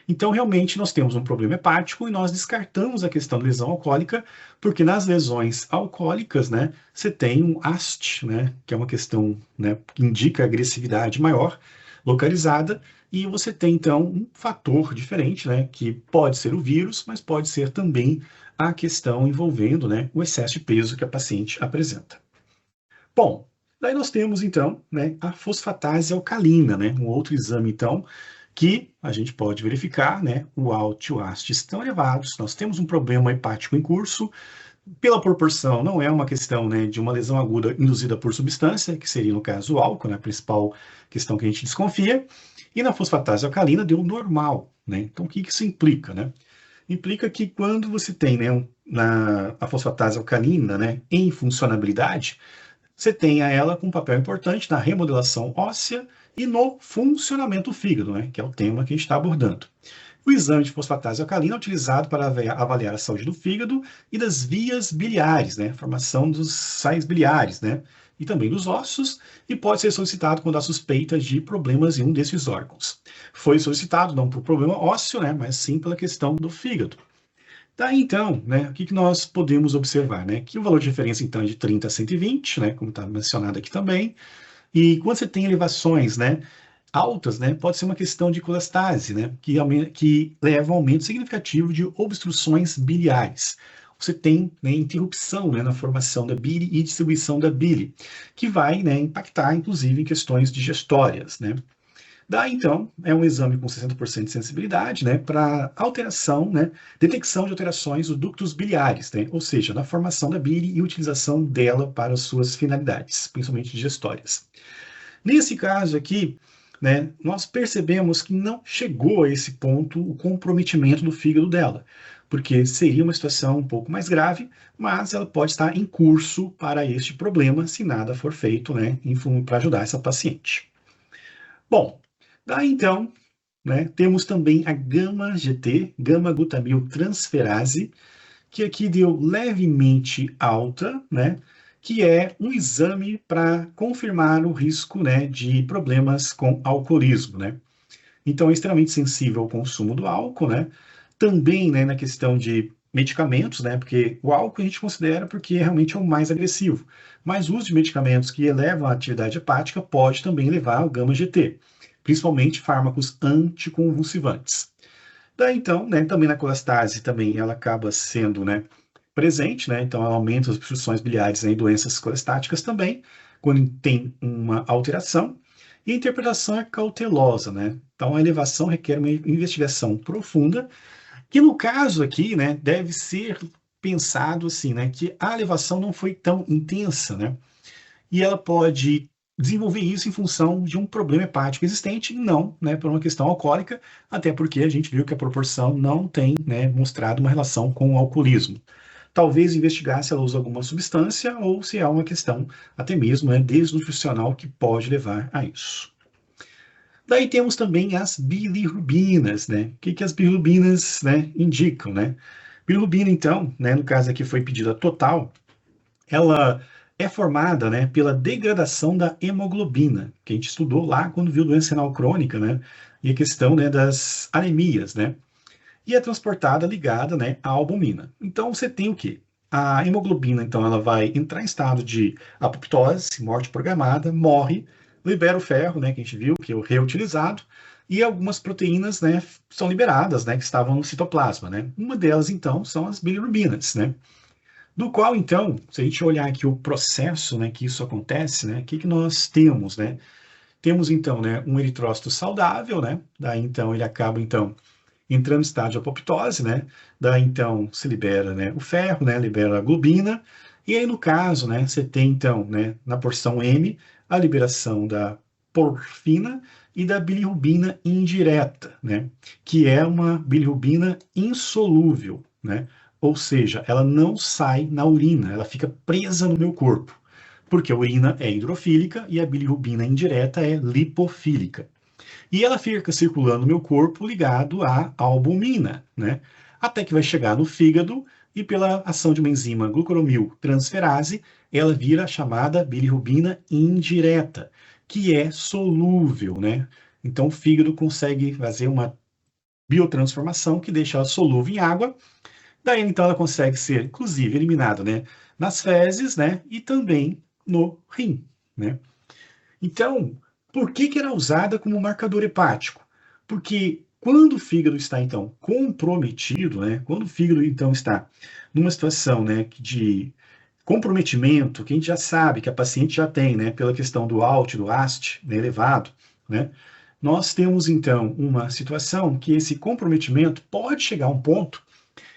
Então, realmente, nós temos um problema hepático e nós descartamos a questão da lesão alcoólica, porque nas lesões alcoólicas, né, você tem um AST, né, que é uma questão, né, que indica agressividade maior, localizada, e você tem, então, um fator diferente, né, que pode ser o vírus, mas pode ser também a questão envolvendo, né, o excesso de peso que a paciente apresenta. Bom, daí nós temos, então, né, a fosfatase alcalina, né, um outro exame, então, que a gente pode verificar, né, o ALT e o AST estão elevados, nós temos um problema hepático em curso, pela proporção, não é uma questão, né, de uma lesão aguda induzida por substância, que seria, no caso, o álcool, né, a principal questão que a gente desconfia, e na fosfatase alcalina deu normal, né, então o que isso implica, né? Implica que quando você tem, né, a fosfatase alcalina, né, em funcionabilidade, você tenha ela com um papel importante na remodelação óssea e no funcionamento do fígado, né, que é o tema que a gente está abordando. O exame de fosfatase alcalina é utilizado para avaliar a saúde do fígado e das vias biliares, né? Formação dos sais biliares, né? E também dos ossos, e pode ser solicitado quando há suspeita de problemas em um desses órgãos. Foi solicitado não por problema ósseo, né? Mas sim pela questão do fígado. Daí então, né, o que nós podemos observar, né? Que o valor de referência então é de 30 a 120, né, como está mencionado aqui também, e quando você tem elevações, né, altas, né, pode ser uma questão de colestase, né, que leva a um aumento significativo de obstruções biliares. Você tem, né, interrupção, né, na formação da bile e distribuição da bile, que vai, né, impactar, inclusive, em questões digestórias, né. Daí, então, é um exame com 60% de sensibilidade, né, para alteração, né, detecção de alterações dos ductos biliares, né, ou seja, na formação da bile e utilização dela para suas finalidades, principalmente digestórias. Nesse caso aqui, né, nós percebemos que não chegou a esse ponto o comprometimento do fígado dela, porque seria uma situação um pouco mais grave, mas ela pode estar em curso para este problema se nada for feito, né, para ajudar essa paciente. Bom, daí então, né, temos também a gama-GT, gama-glutamil transferase, que aqui deu levemente alta, né, que é um exame para confirmar o risco, né, de problemas com alcoolismo, né. Então, é extremamente sensível ao consumo do álcool, né, também, né, na questão de medicamentos, né, porque o álcool a gente considera porque realmente é o mais agressivo, mas o uso de medicamentos que elevam a atividade hepática pode também levar ao gama-GT, principalmente fármacos anticonvulsivantes. Daí, então, né, também na colestase, também ela acaba sendo, né, presente, né, então ela aumenta as obstruções biliares, né, em doenças colestáticas também, quando tem uma alteração, e a interpretação é cautelosa, né, então a elevação requer uma investigação profunda, que no caso aqui, né, deve ser pensado assim, né, que a elevação não foi tão intensa, né, e ela pode desenvolver isso em função de um problema hepático existente, não, né, por uma questão alcoólica, até porque a gente viu que a proporção não tem, né, mostrado uma relação com o alcoolismo. Talvez investigar se ela usa alguma substância ou se há uma questão até mesmo, né, desnutricional que pode levar a isso. Daí temos também as bilirrubinas, né? O que as bilirrubinas, né, indicam, né? Bilirrubina, então, né, no caso aqui foi pedida total, ela é formada, né, pela degradação da hemoglobina, que a gente estudou lá quando viu doença renal crônica, né, e a questão, né, das anemias, né, e é transportada ligada, né, à albumina. Então você tem o quê? A hemoglobina, então, ela vai entrar em estado de apoptose, morte programada, morre, libera o ferro, né, que a gente viu, que é o reutilizado, e algumas proteínas, né, são liberadas, né, que estavam no citoplasma, né. Uma delas, então, são as bilirrubinas, né. Do qual, então, se a gente olhar aqui o processo, né, que isso acontece, né, o que nós temos, né? Temos, então, né, um eritrócito saudável, né? Daí, então, ele acaba, então, entrando em estado de apoptose, né? Daí, então, se libera, né, o ferro, né? Libera a globina. E aí, no caso, né, você tem, então, né, na porção M, a liberação da porfina e da bilirrubina indireta, né? Que é uma bilirrubina insolúvel, né? Ou seja, ela não sai na urina, ela fica presa no meu corpo, porque a urina é hidrofílica e a bilirrubina indireta é lipofílica. E ela fica circulando no meu corpo ligado à albumina, né? Até que vai chegar no fígado e pela ação de uma enzima glucuronil transferase, ela vira a chamada bilirrubina indireta, que é solúvel, né? Então o fígado consegue fazer uma biotransformação que deixa ela solúvel em água. Daí, então, ela consegue ser, inclusive, eliminada, né, nas fezes, né, e também no rim, né. Então, por que era usada como marcador hepático? Porque quando o fígado está, então, comprometido, né, quando o fígado, então, está numa situação, né, de comprometimento, que a gente já sabe que a paciente já tem, né, pela questão do ALT, do AST, né, elevado, né, nós temos, então, uma situação que esse comprometimento pode chegar a um ponto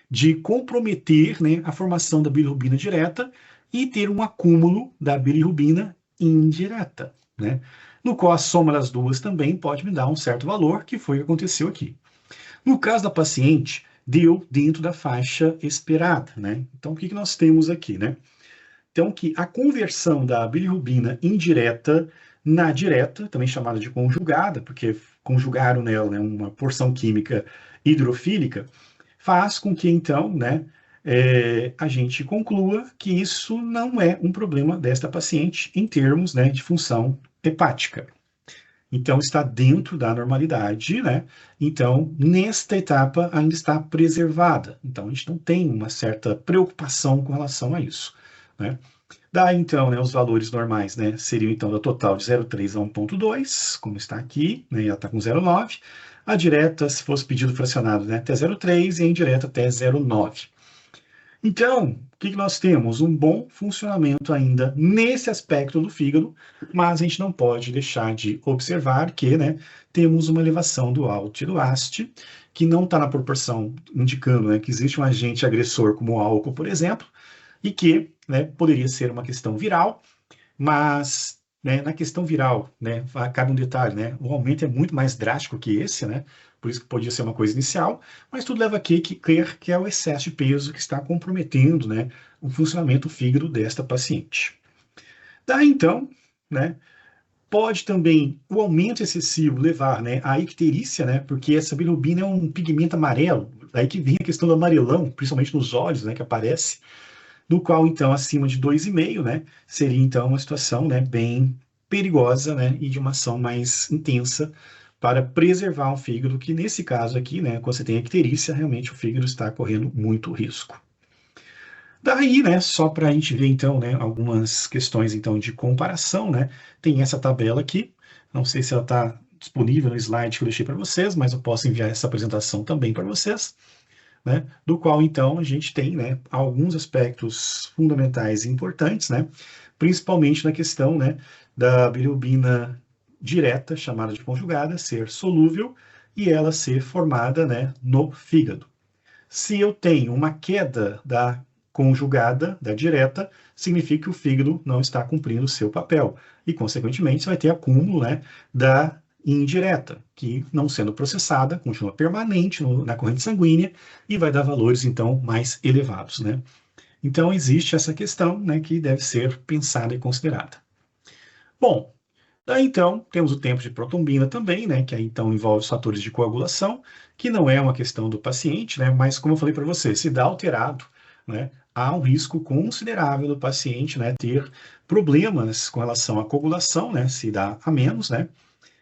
de comprometer, né, a formação da bilirrubina direta e ter um acúmulo da bilirrubina indireta, né? No qual a soma das duas também pode me dar um certo valor, que foi o que aconteceu aqui. No caso da paciente, deu dentro da faixa esperada, né? Então, o que nós temos aqui, né? Então, que a conversão da bilirrubina indireta na direta, também chamada de conjugada, porque conjugaram nela, né, uma porção química hidrofílica, faz com que, então, né, a gente conclua que isso não é um problema desta paciente em termos, né, de função hepática. Então, está dentro da normalidade, né? Então, nesta etapa, ainda está preservada. Então, a gente não tem uma certa preocupação com relação a isso, né? Daí, então, né, os valores normais, né, seriam, então, do total de 0,3 a 1,2, como está aqui, né, ela está com 0,9. A direta, se fosse pedido fracionado, né, até 0,3 e a indireta até 0,9. Então, o que nós temos? Um bom funcionamento ainda nesse aspecto do fígado, mas a gente não pode deixar de observar que, né, temos uma elevação do ALT e do AST, que não está na proporção indicando, né, que existe um agente agressor como o álcool, por exemplo, e que, né, poderia ser uma questão viral, mas, né, na questão viral, né, cabe um detalhe, né, o aumento é muito mais drástico que esse, né, por isso que podia ser uma coisa inicial, mas tudo leva a crer que é o excesso de peso que está comprometendo, né, o funcionamento do fígado desta paciente. Daí então, né, pode também o aumento excessivo levar, né, à icterícia, né, porque essa bilirrubina é um pigmento amarelo, daí que vem a questão do amarelão, principalmente nos olhos, né, que aparece, no qual, então, acima de 2,5, né, seria, então, uma situação, né, bem perigosa, né, e de uma ação mais intensa para preservar um fígado, que nesse caso aqui, né, quando você tem icterícia, realmente o fígado está correndo muito risco. Daí, né, só para a gente ver, então, né, algumas questões, então, de comparação, né, tem essa tabela aqui, não sei se ela está disponível no slide que eu deixei para vocês, mas eu posso enviar essa apresentação também para vocês, né, do qual, então, a gente tem, né, alguns aspectos fundamentais e importantes, né, principalmente na questão, né, da bilirrubina direta, chamada de conjugada, ser solúvel e ela ser formada, né, no fígado. Se eu tenho uma queda da conjugada, da direta, significa que o fígado não está cumprindo o seu papel e, consequentemente, você vai ter acúmulo, né, da indireta, que, não sendo processada, continua permanente na corrente sanguínea e vai dar valores, então, mais elevados, né? Então, existe essa questão, né, que deve ser pensada e considerada. Bom, daí então temos o tempo de protombina também, né, que aí então envolve os fatores de coagulação, que não é uma questão do paciente, né, mas como eu falei para você, se dá alterado, né, há um risco considerável do paciente, né, ter problemas com relação à coagulação, né, se dá a menos, né,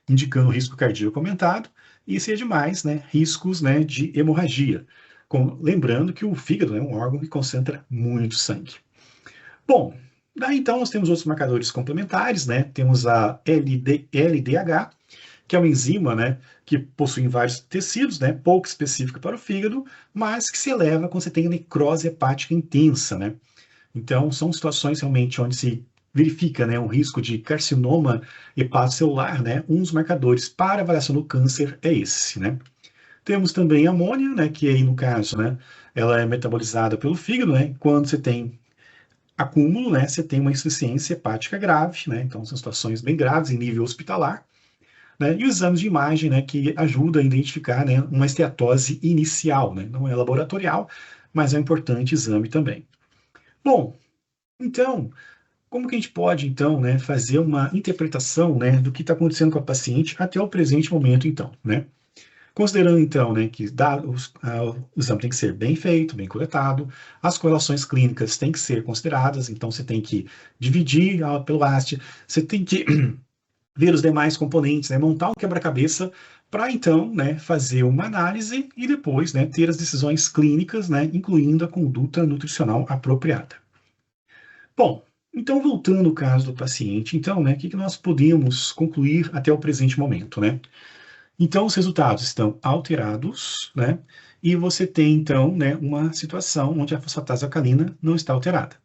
indicando risco cardíaco aumentado, e se é demais, né, riscos, né, de hemorragia. Lembrando que o fígado é um órgão que concentra muito sangue. Bom, daí então nós temos outros marcadores complementares, né? Temos a LDH, que é uma enzima, né, que possui em vários tecidos, né, pouco específica para o fígado, mas que se eleva quando você tem necrose hepática intensa, né? Então, são situações realmente onde se verifica, né, um risco de carcinoma hepatocelular, né? Um dos marcadores para avaliação do câncer é esse, né? Temos também a amônia, né, que aí no caso, né, ela é metabolizada pelo fígado, né? Quando você tem acúmulo, né, você tem uma insuficiência hepática grave, né? Então são situações bem graves em nível hospitalar, né? E os exames de imagem, né, que ajudam a identificar, né, uma esteatose inicial, né? Não é laboratorial, mas é um importante exame também. Bom, então, como que a gente pode, então, né, fazer uma interpretação, né, do que está acontecendo com a paciente até o presente momento, então, né? Considerando, então, né, que o exame tem que ser bem feito, bem coletado, as correlações clínicas têm que ser consideradas, então você tem que dividir pelo AST, você tem que ver os demais componentes, né, montar um quebra-cabeça para, então, né, fazer uma análise e depois, né, ter as decisões clínicas, né, incluindo a conduta nutricional apropriada. Bom, então, voltando ao caso do paciente, então, né, o que nós podemos concluir até o presente momento, né? Então, os resultados estão alterados, né? E você tem, então, né, uma situação onde a fosfatase alcalina não está alterada,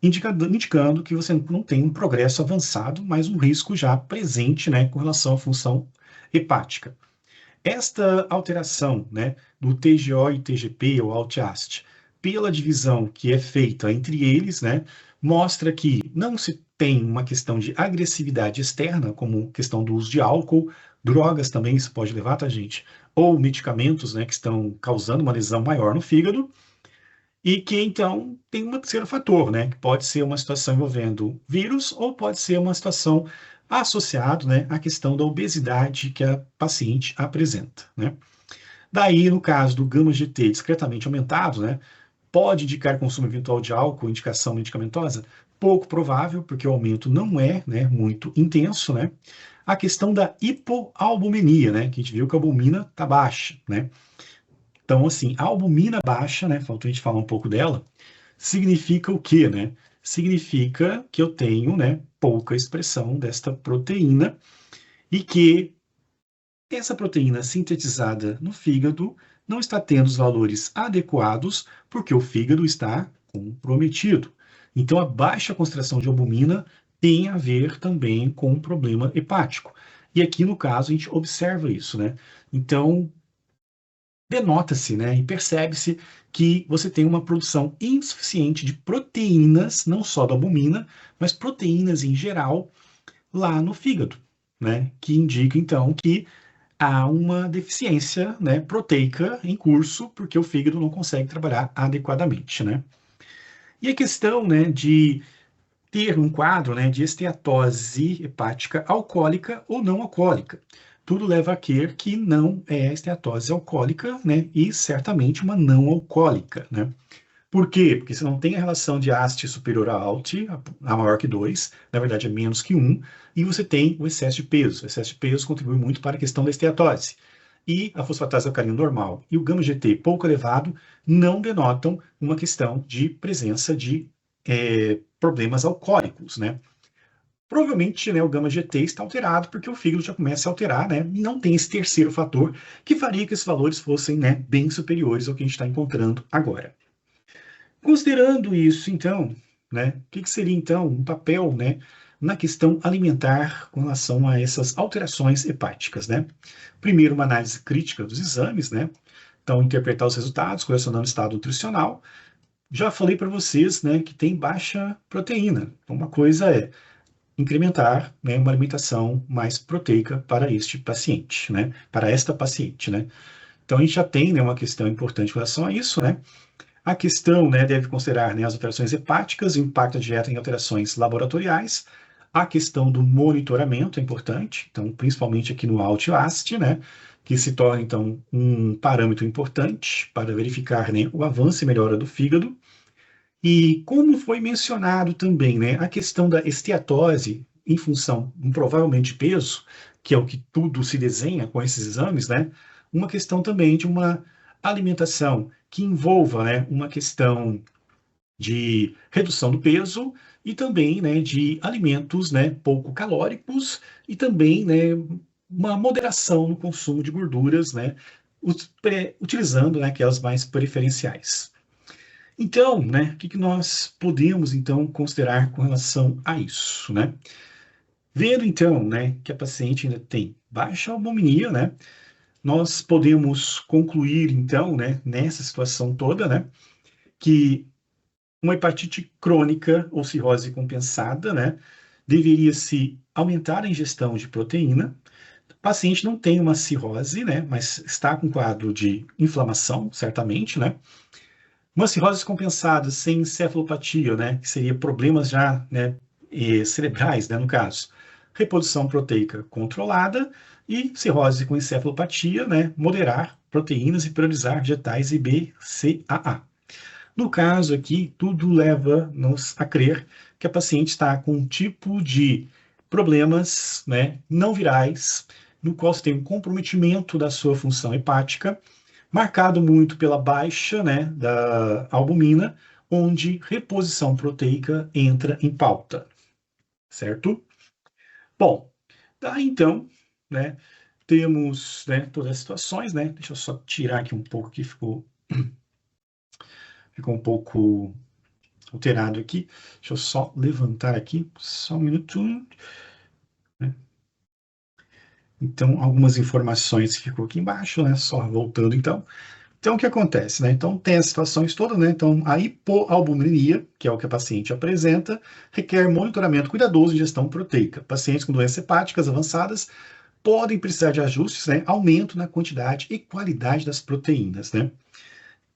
indicando que você não tem um progresso avançado, mas um risco já presente, né, com relação à função hepática. Esta alteração, né, do TGO e TGP, ou ALT-AST, pela divisão que é feita entre eles, né, mostra que não se tem uma questão de agressividade externa, como questão do uso de álcool, drogas também isso pode levar, tá, gente? Ou medicamentos, né, que estão causando uma lesão maior no fígado, e que então tem um terceiro fator, né, que pode ser uma situação envolvendo vírus ou pode ser uma situação associada, né, à questão da obesidade que a paciente apresenta, né? Daí, no caso do gama-GT discretamente aumentado, né, pode indicar consumo eventual de álcool, indicação medicamentosa? Pouco provável, porque o aumento não é, né, muito intenso, né? A questão da hipoalbumemia, né, que a gente viu que a albumina está baixa, né? Então, assim, a albumina baixa, né, faltou a gente falar um pouco dela, significa o quê, né? Significa que eu tenho, né, pouca expressão desta proteína e que essa proteína sintetizada no fígado não está tendo os valores adequados porque o fígado está comprometido. Então, a baixa concentração de albumina tem a ver também com um problema hepático. E aqui, no caso, a gente observa isso, né? Então, denota-se, né, e percebe-se que você tem uma produção insuficiente de proteínas, não só da albumina, mas proteínas em geral, lá no fígado, né? Que indica, então, que há uma deficiência, né, proteica em curso, porque o fígado não consegue trabalhar adequadamente, né? E a questão, né, de ter um quadro, né, de esteatose hepática alcoólica ou não alcoólica. Tudo leva a crer que não é esteatose alcoólica, né, e certamente uma não alcoólica, né? Por quê? Porque você não tem a relação de AST superior a ALT, a maior que 2, na verdade é menos que 1, e você tem o excesso de peso. O excesso de peso contribui muito para a questão da esteatose. E a fosfatase alcalina normal e o gama-GT pouco elevado não denotam uma questão de presença de problemas alcoólicos, né? Provavelmente, né, o gama-GT está alterado porque o fígado já começa a alterar, né? E não tem esse terceiro fator que faria que esses valores fossem, né, bem superiores ao que a gente está encontrando agora. Considerando isso, então, né, o que seria então um papel, né, na questão alimentar com relação a essas alterações hepáticas, né? Primeiro, uma análise crítica dos exames, né? Então, interpretar os resultados, correlacionando o estado nutricional. Já falei para vocês, né, que tem baixa proteína. Então, uma coisa é incrementar, né, uma alimentação mais proteica para este paciente, né? Para esta paciente, né? Então, a gente já tem, né, uma questão importante em relação a isso, né? A questão, né, deve considerar, né, as alterações hepáticas, o impacto da dieta em alterações laboratoriais, a questão do monitoramento é importante, então, principalmente aqui no ALT-AST, né, que se torna, então, um parâmetro importante para verificar, né, o avanço e melhora do fígado. E como foi mencionado também, né, a questão da esteatose em função, provavelmente, de peso, que é o que tudo se desenha com esses exames, né, uma questão também de uma alimentação que envolva, né, uma questão de redução do peso e também, né, de alimentos, né, pouco calóricos e também, né, uma moderação no consumo de gorduras, né, utilizando, né, aquelas mais preferenciais. Então, né, o que nós podemos, então, considerar com relação a isso, né? Vendo, então, né, que a paciente ainda tem baixa albuminia, né, nós podemos concluir, então, né, nessa situação toda, né, que uma hepatite crônica ou cirrose compensada, né, deveria se aumentar a ingestão de proteína. O paciente não tem uma cirrose, né, mas está com quadro de inflamação, certamente, né? Uma cirrose compensada sem encefalopatia, né, que seria problemas já, né, cerebrais, né, no caso. Reposição proteica controlada e cirrose com encefalopatia, né, moderar proteínas e priorizar vegetais e BCAA. No caso aqui, tudo leva-nos a crer que a paciente está com um tipo de problemas, né, não virais, no qual se tem um comprometimento da sua função hepática, marcado muito pela baixa, né, da albumina, onde reposição proteica entra em pauta, certo? Bom, daí então, né, temos, né, todas as situações, né, deixa eu só tirar aqui um pouco que ficou um pouco alterado aqui, deixa eu só levantar aqui, só um minuto, né? Então, algumas informações que ficou aqui embaixo, né, só voltando então. Então, o que acontece, né? Então, tem as situações todas, né? Então, a hipoalbuminemia, que é o que a paciente apresenta, requer monitoramento cuidadoso de ingestão proteica. Pacientes com doenças hepáticas avançadas podem precisar de ajustes, né? Aumento na quantidade e qualidade das proteínas, né?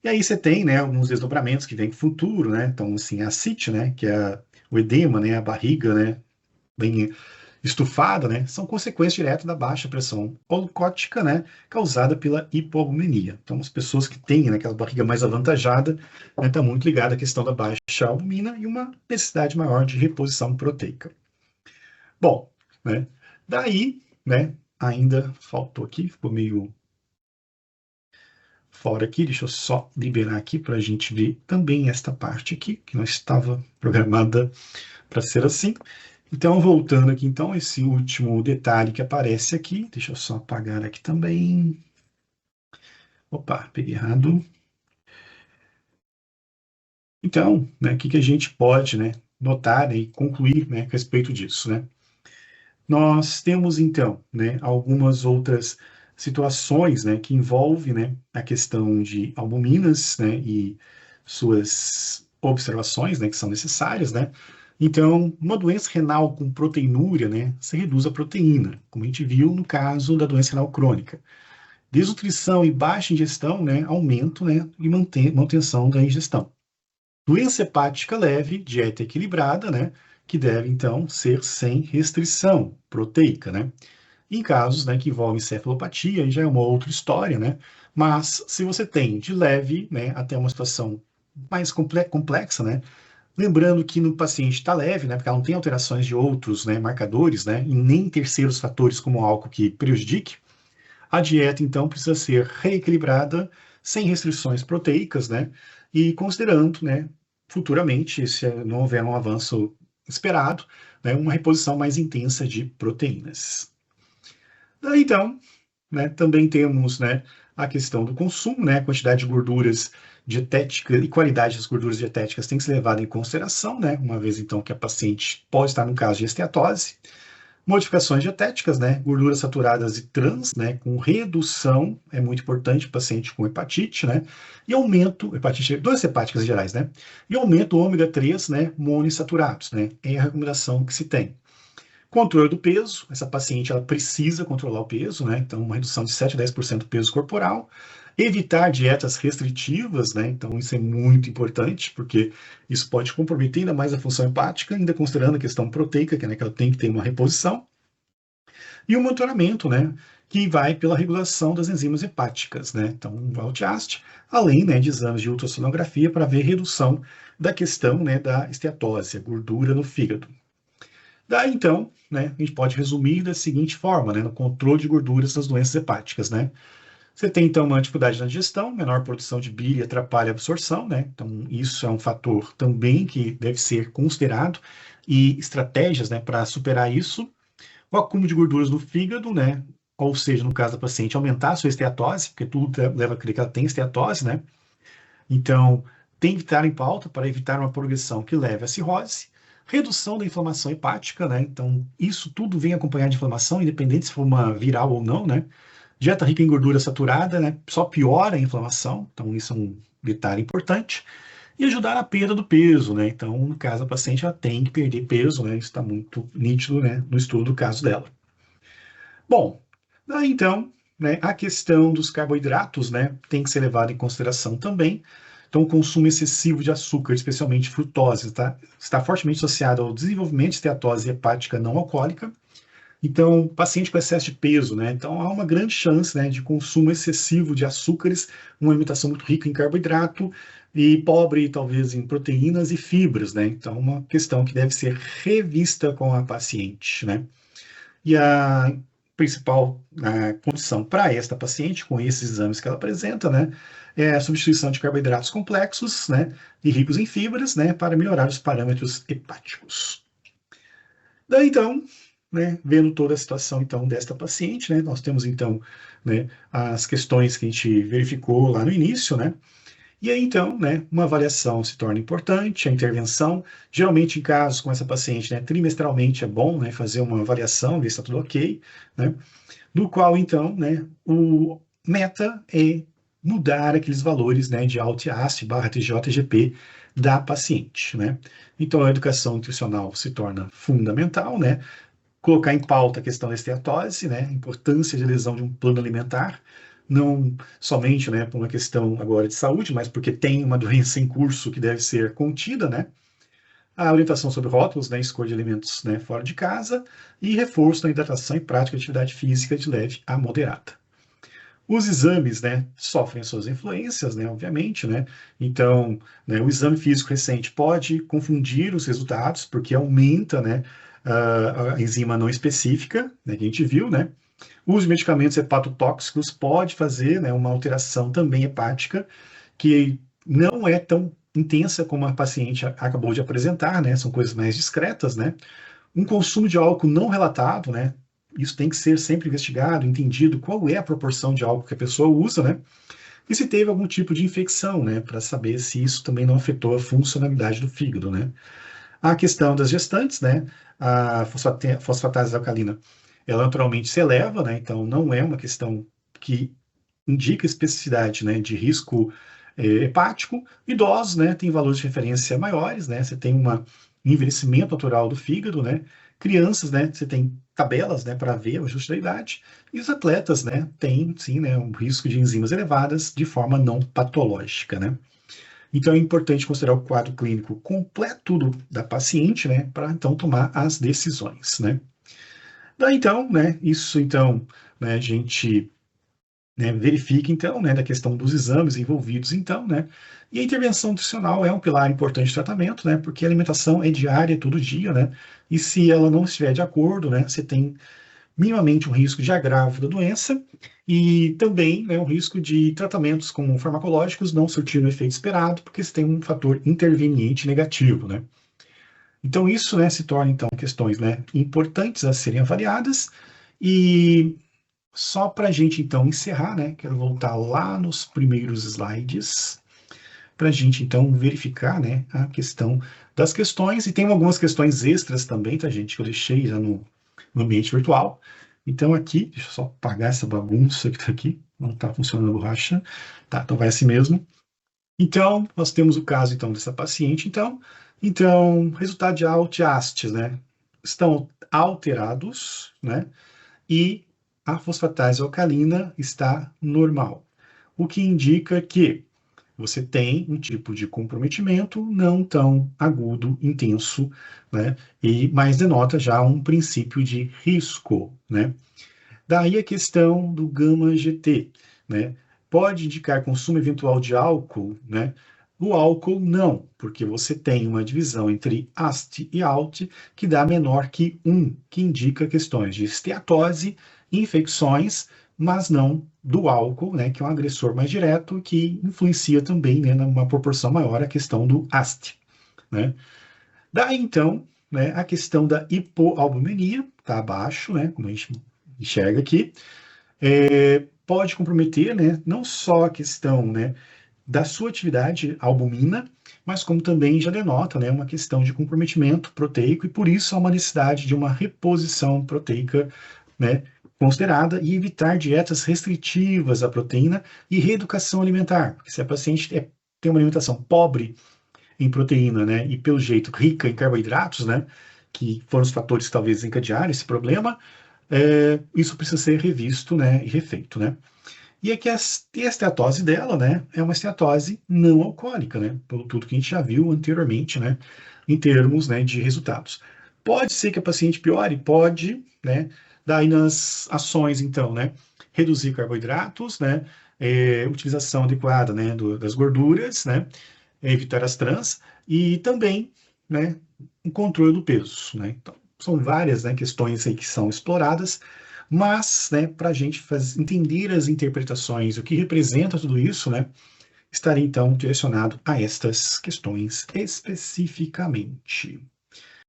E aí você tem, né, alguns desdobramentos que vêm com o futuro, né? Então, assim, a ascite, né, que é o edema, né, a barriga, né, bem estufada, né, são consequência direta da baixa pressão alcótica, né, causada pela hipoalbuminemia. Então, as pessoas que têm, né, aquela barriga mais avantajada, né, tá muito ligada à questão da baixa albumina e uma necessidade maior de reposição proteica. Bom, né, daí, né, ainda faltou aqui, ficou meio fora aqui, deixa eu só liberar aqui para a gente ver também esta parte aqui, que não estava programada para ser assim. Então, voltando aqui, então, esse último detalhe que aparece aqui, deixa eu só apagar aqui também. Opa, peguei errado. Então, né, o que a gente pode, né, notar e concluir, né, a respeito disso, né? Nós temos, então, né, algumas outras situações, né, que envolvem, né, a questão de albuminas, né, e suas observações, né, que são necessárias, né? Então, uma doença renal com proteinúria, né, se reduz a proteína, como a gente viu no caso da doença renal crônica. Desnutrição e baixa ingestão, né, aumento, né, e manutenção da ingestão. Doença hepática leve, dieta equilibrada, né, que deve então ser sem restrição proteica, né? Em casos, né, que envolvem cefalopatia, aí já é uma outra história, né? Mas se você tem de leve, né, até uma situação mais complexa, né? Lembrando que no paciente está leve, né, porque ela não tem alterações de outros, né, marcadores, né, e nem terceiros fatores como álcool que prejudique, a dieta então precisa ser reequilibrada, sem restrições proteicas, né, e considerando, né, futuramente, se não houver um avanço esperado, né, uma reposição mais intensa de proteínas. Daí, então, né, também temos, né, a questão do consumo, né, a quantidade de gorduras dietéticas e qualidade das gorduras dietéticas tem que ser levada em consideração, né, uma vez então que a paciente pode estar no caso de esteatose. Modificações dietéticas, né, gorduras saturadas e trans, né, com redução, é muito importante para o paciente com hepatite, né, e aumento, hepatite, doenças hepáticas gerais, né, e aumento ômega 3, né, monoinsaturados, né, é a recomendação que se tem. Controle do peso, essa paciente ela precisa controlar o peso, né? Então, uma redução de 7 a 10% do peso corporal. Evitar dietas restritivas, né? Então, isso é muito importante, porque isso pode comprometer ainda mais a função hepática, ainda considerando a questão proteica, que, né, que ela tem que ter uma reposição. E o monitoramento, né? Que vai pela regulação das enzimas hepáticas, né? Então, o Alt-AST, além, né, de exames de ultrassonografia para ver redução da questão, né, da esteatose, a gordura no fígado. Daí, então, né, a gente pode resumir da seguinte forma, né, no controle de gorduras das doenças hepáticas, né? Você tem, então, uma dificuldade na digestão, menor produção de bile atrapalha a absorção, né? Então, isso é um fator também que deve ser considerado e estratégias, né, para superar isso. O acúmulo de gorduras no fígado, né? Ou seja, no caso da paciente, aumentar a sua esteatose, porque tudo leva a crer que ela tem esteatose, né? Então, tem que estar em pauta para evitar uma progressão que leve à cirrose. Redução da inflamação hepática, né? Então, isso tudo vem acompanhado de inflamação, independente se for uma viral ou não, né? Dieta rica em gordura saturada, né? Só piora a inflamação, então isso é um detalhe importante. E ajudar na perda do peso, né? Então, no caso, a paciente ela tem que perder peso, né? Isso está muito nítido, né? No estudo do caso dela. Bom, daí então, né, a questão dos carboidratos, né, tem que ser levada em consideração também. Então, o consumo excessivo de açúcar, especialmente frutose, tá, está fortemente associado ao desenvolvimento de esteatose hepática não alcoólica. Então, paciente com excesso de peso, né, então há uma grande chance, né, de consumo excessivo de açúcares, uma alimentação muito rica em carboidrato e pobre, talvez, em proteínas e fibras, né. Então, uma questão que deve ser revista com a paciente, né. E a principal condição para esta paciente, com esses exames que ela apresenta, né, é a substituição de carboidratos complexos, né, e ricos em fibras, né, para melhorar os parâmetros hepáticos. Daí, então, né, vendo toda a situação, então, desta paciente, né, nós temos, então, né, as questões que a gente verificou lá no início, né, e aí, então, né, uma avaliação se torna importante, a intervenção, geralmente em casos com essa paciente, né, trimestralmente é bom, né, fazer uma avaliação, ver se está tudo ok, né, do qual, então, né, o meta é mudar aqueles valores, né, de ALT-AST barra TJ-TGP da paciente, né. Então, a educação nutricional se torna fundamental, né, colocar em pauta a questão da esteatose, né, a importância de adesão de um plano alimentar, não somente, né, por uma questão agora de saúde, mas porque tem uma doença em curso que deve ser contida, né, a orientação sobre rótulos, né, escolha de alimentos, né, fora de casa, e reforço na hidratação e prática de atividade física de leve a moderada. Os exames, né, sofrem as suas influências, né, obviamente, né? Então, né, o exame físico recente pode confundir os resultados, porque aumenta, né, a enzima não específica, né, que a gente viu, né? O uso de medicamentos hepatotóxicos pode fazer, né, uma alteração também hepática, que não é tão intensa como a paciente acabou de apresentar, né? São coisas mais discretas, né? Um consumo de álcool não relatado, né? Isso tem que ser sempre investigado, entendido qual é a proporção de álcool que a pessoa usa, né? E se teve algum tipo de infecção, né? Para saber se isso também não afetou a funcionalidade do fígado, né? A questão das gestantes, né? A fosfatase alcalina, ela naturalmente se eleva, né? Então não é uma questão que indica especificidade, né, de risco hepático. Idosos, né, tem valores de referência maiores, né, você tem um envelhecimento natural do fígado, né, crianças, né, você tem tabelas, né, para ver o ajuste da idade, e os atletas, né, têm, sim, né, um risco de enzimas elevadas de forma não patológica, né. Então é importante considerar o quadro clínico completo da paciente, né, para então tomar as decisões, né. Daí então, né, isso então, né, a gente, né, verifica, então, né, da questão dos exames envolvidos, então, né, e a intervenção nutricional é um pilar importante do tratamento, né, porque a alimentação é diária, todo dia, né, e se ela não estiver de acordo, né, você tem minimamente um risco de agravo da doença e também, né, um risco de tratamentos como farmacológicos não surtirem o efeito esperado, porque você tem um fator interveniente negativo, né. Então isso, né, se torna, então, questões, né, importantes a serem avaliadas e só para a gente, então, encerrar, né? Quero voltar lá nos primeiros slides para a gente, então, verificar, né, a questão das questões. E tem algumas questões extras também, tá, gente? Que eu deixei já no ambiente virtual. Então, aqui, deixa eu só apagar essa bagunça que está aqui. Não está funcionando a borracha. Tá, então vai assim mesmo. Então, nós temos o caso, então, dessa paciente, então, resultado de ALT-AST, né? Estão alterados, né? E a fosfatase alcalina está normal, o que indica que você tem um tipo de comprometimento não tão agudo, intenso, né? Mas denota já um princípio de risco, né? Daí a questão do gama-GT, né? Pode indicar consumo eventual de álcool, né? O álcool não, porque você tem uma divisão entre AST e ALT que dá menor que 1, que indica questões de esteatose, infecções, mas não do álcool, né, que é um agressor mais direto, que influencia também, né, numa proporção maior a questão do AST, né. Daí, então, né, a questão da hipoalbuminemia, está abaixo, né, como a gente enxerga aqui, pode comprometer, né, não só a questão, né, da sua atividade albumina, mas como também já denota, né, uma questão de comprometimento proteico e por isso há uma necessidade de uma reposição proteica, né, considerada e evitar dietas restritivas à proteína e reeducação alimentar, porque se a paciente tem uma alimentação pobre em proteína, né, e pelo jeito rica em carboidratos, né, que foram os fatores que talvez encadearam esse problema, isso precisa ser revisto, né, e refeito, né. E aqui a esteatose dela, né, é uma esteatose não alcoólica, né, pelo tudo que a gente já viu anteriormente, né, em termos, né, de resultados. Pode ser que a paciente piore? Pode, né, daí nas ações, então, né, reduzir carboidratos, né, utilização adequada, né, das gorduras, né, evitar as trans e também, né, o controle do peso, né. Então, são várias, né, questões aí que são exploradas, mas, né, para a gente entender as interpretações, o que representa tudo isso, né, estaria então direcionado a estas questões especificamente.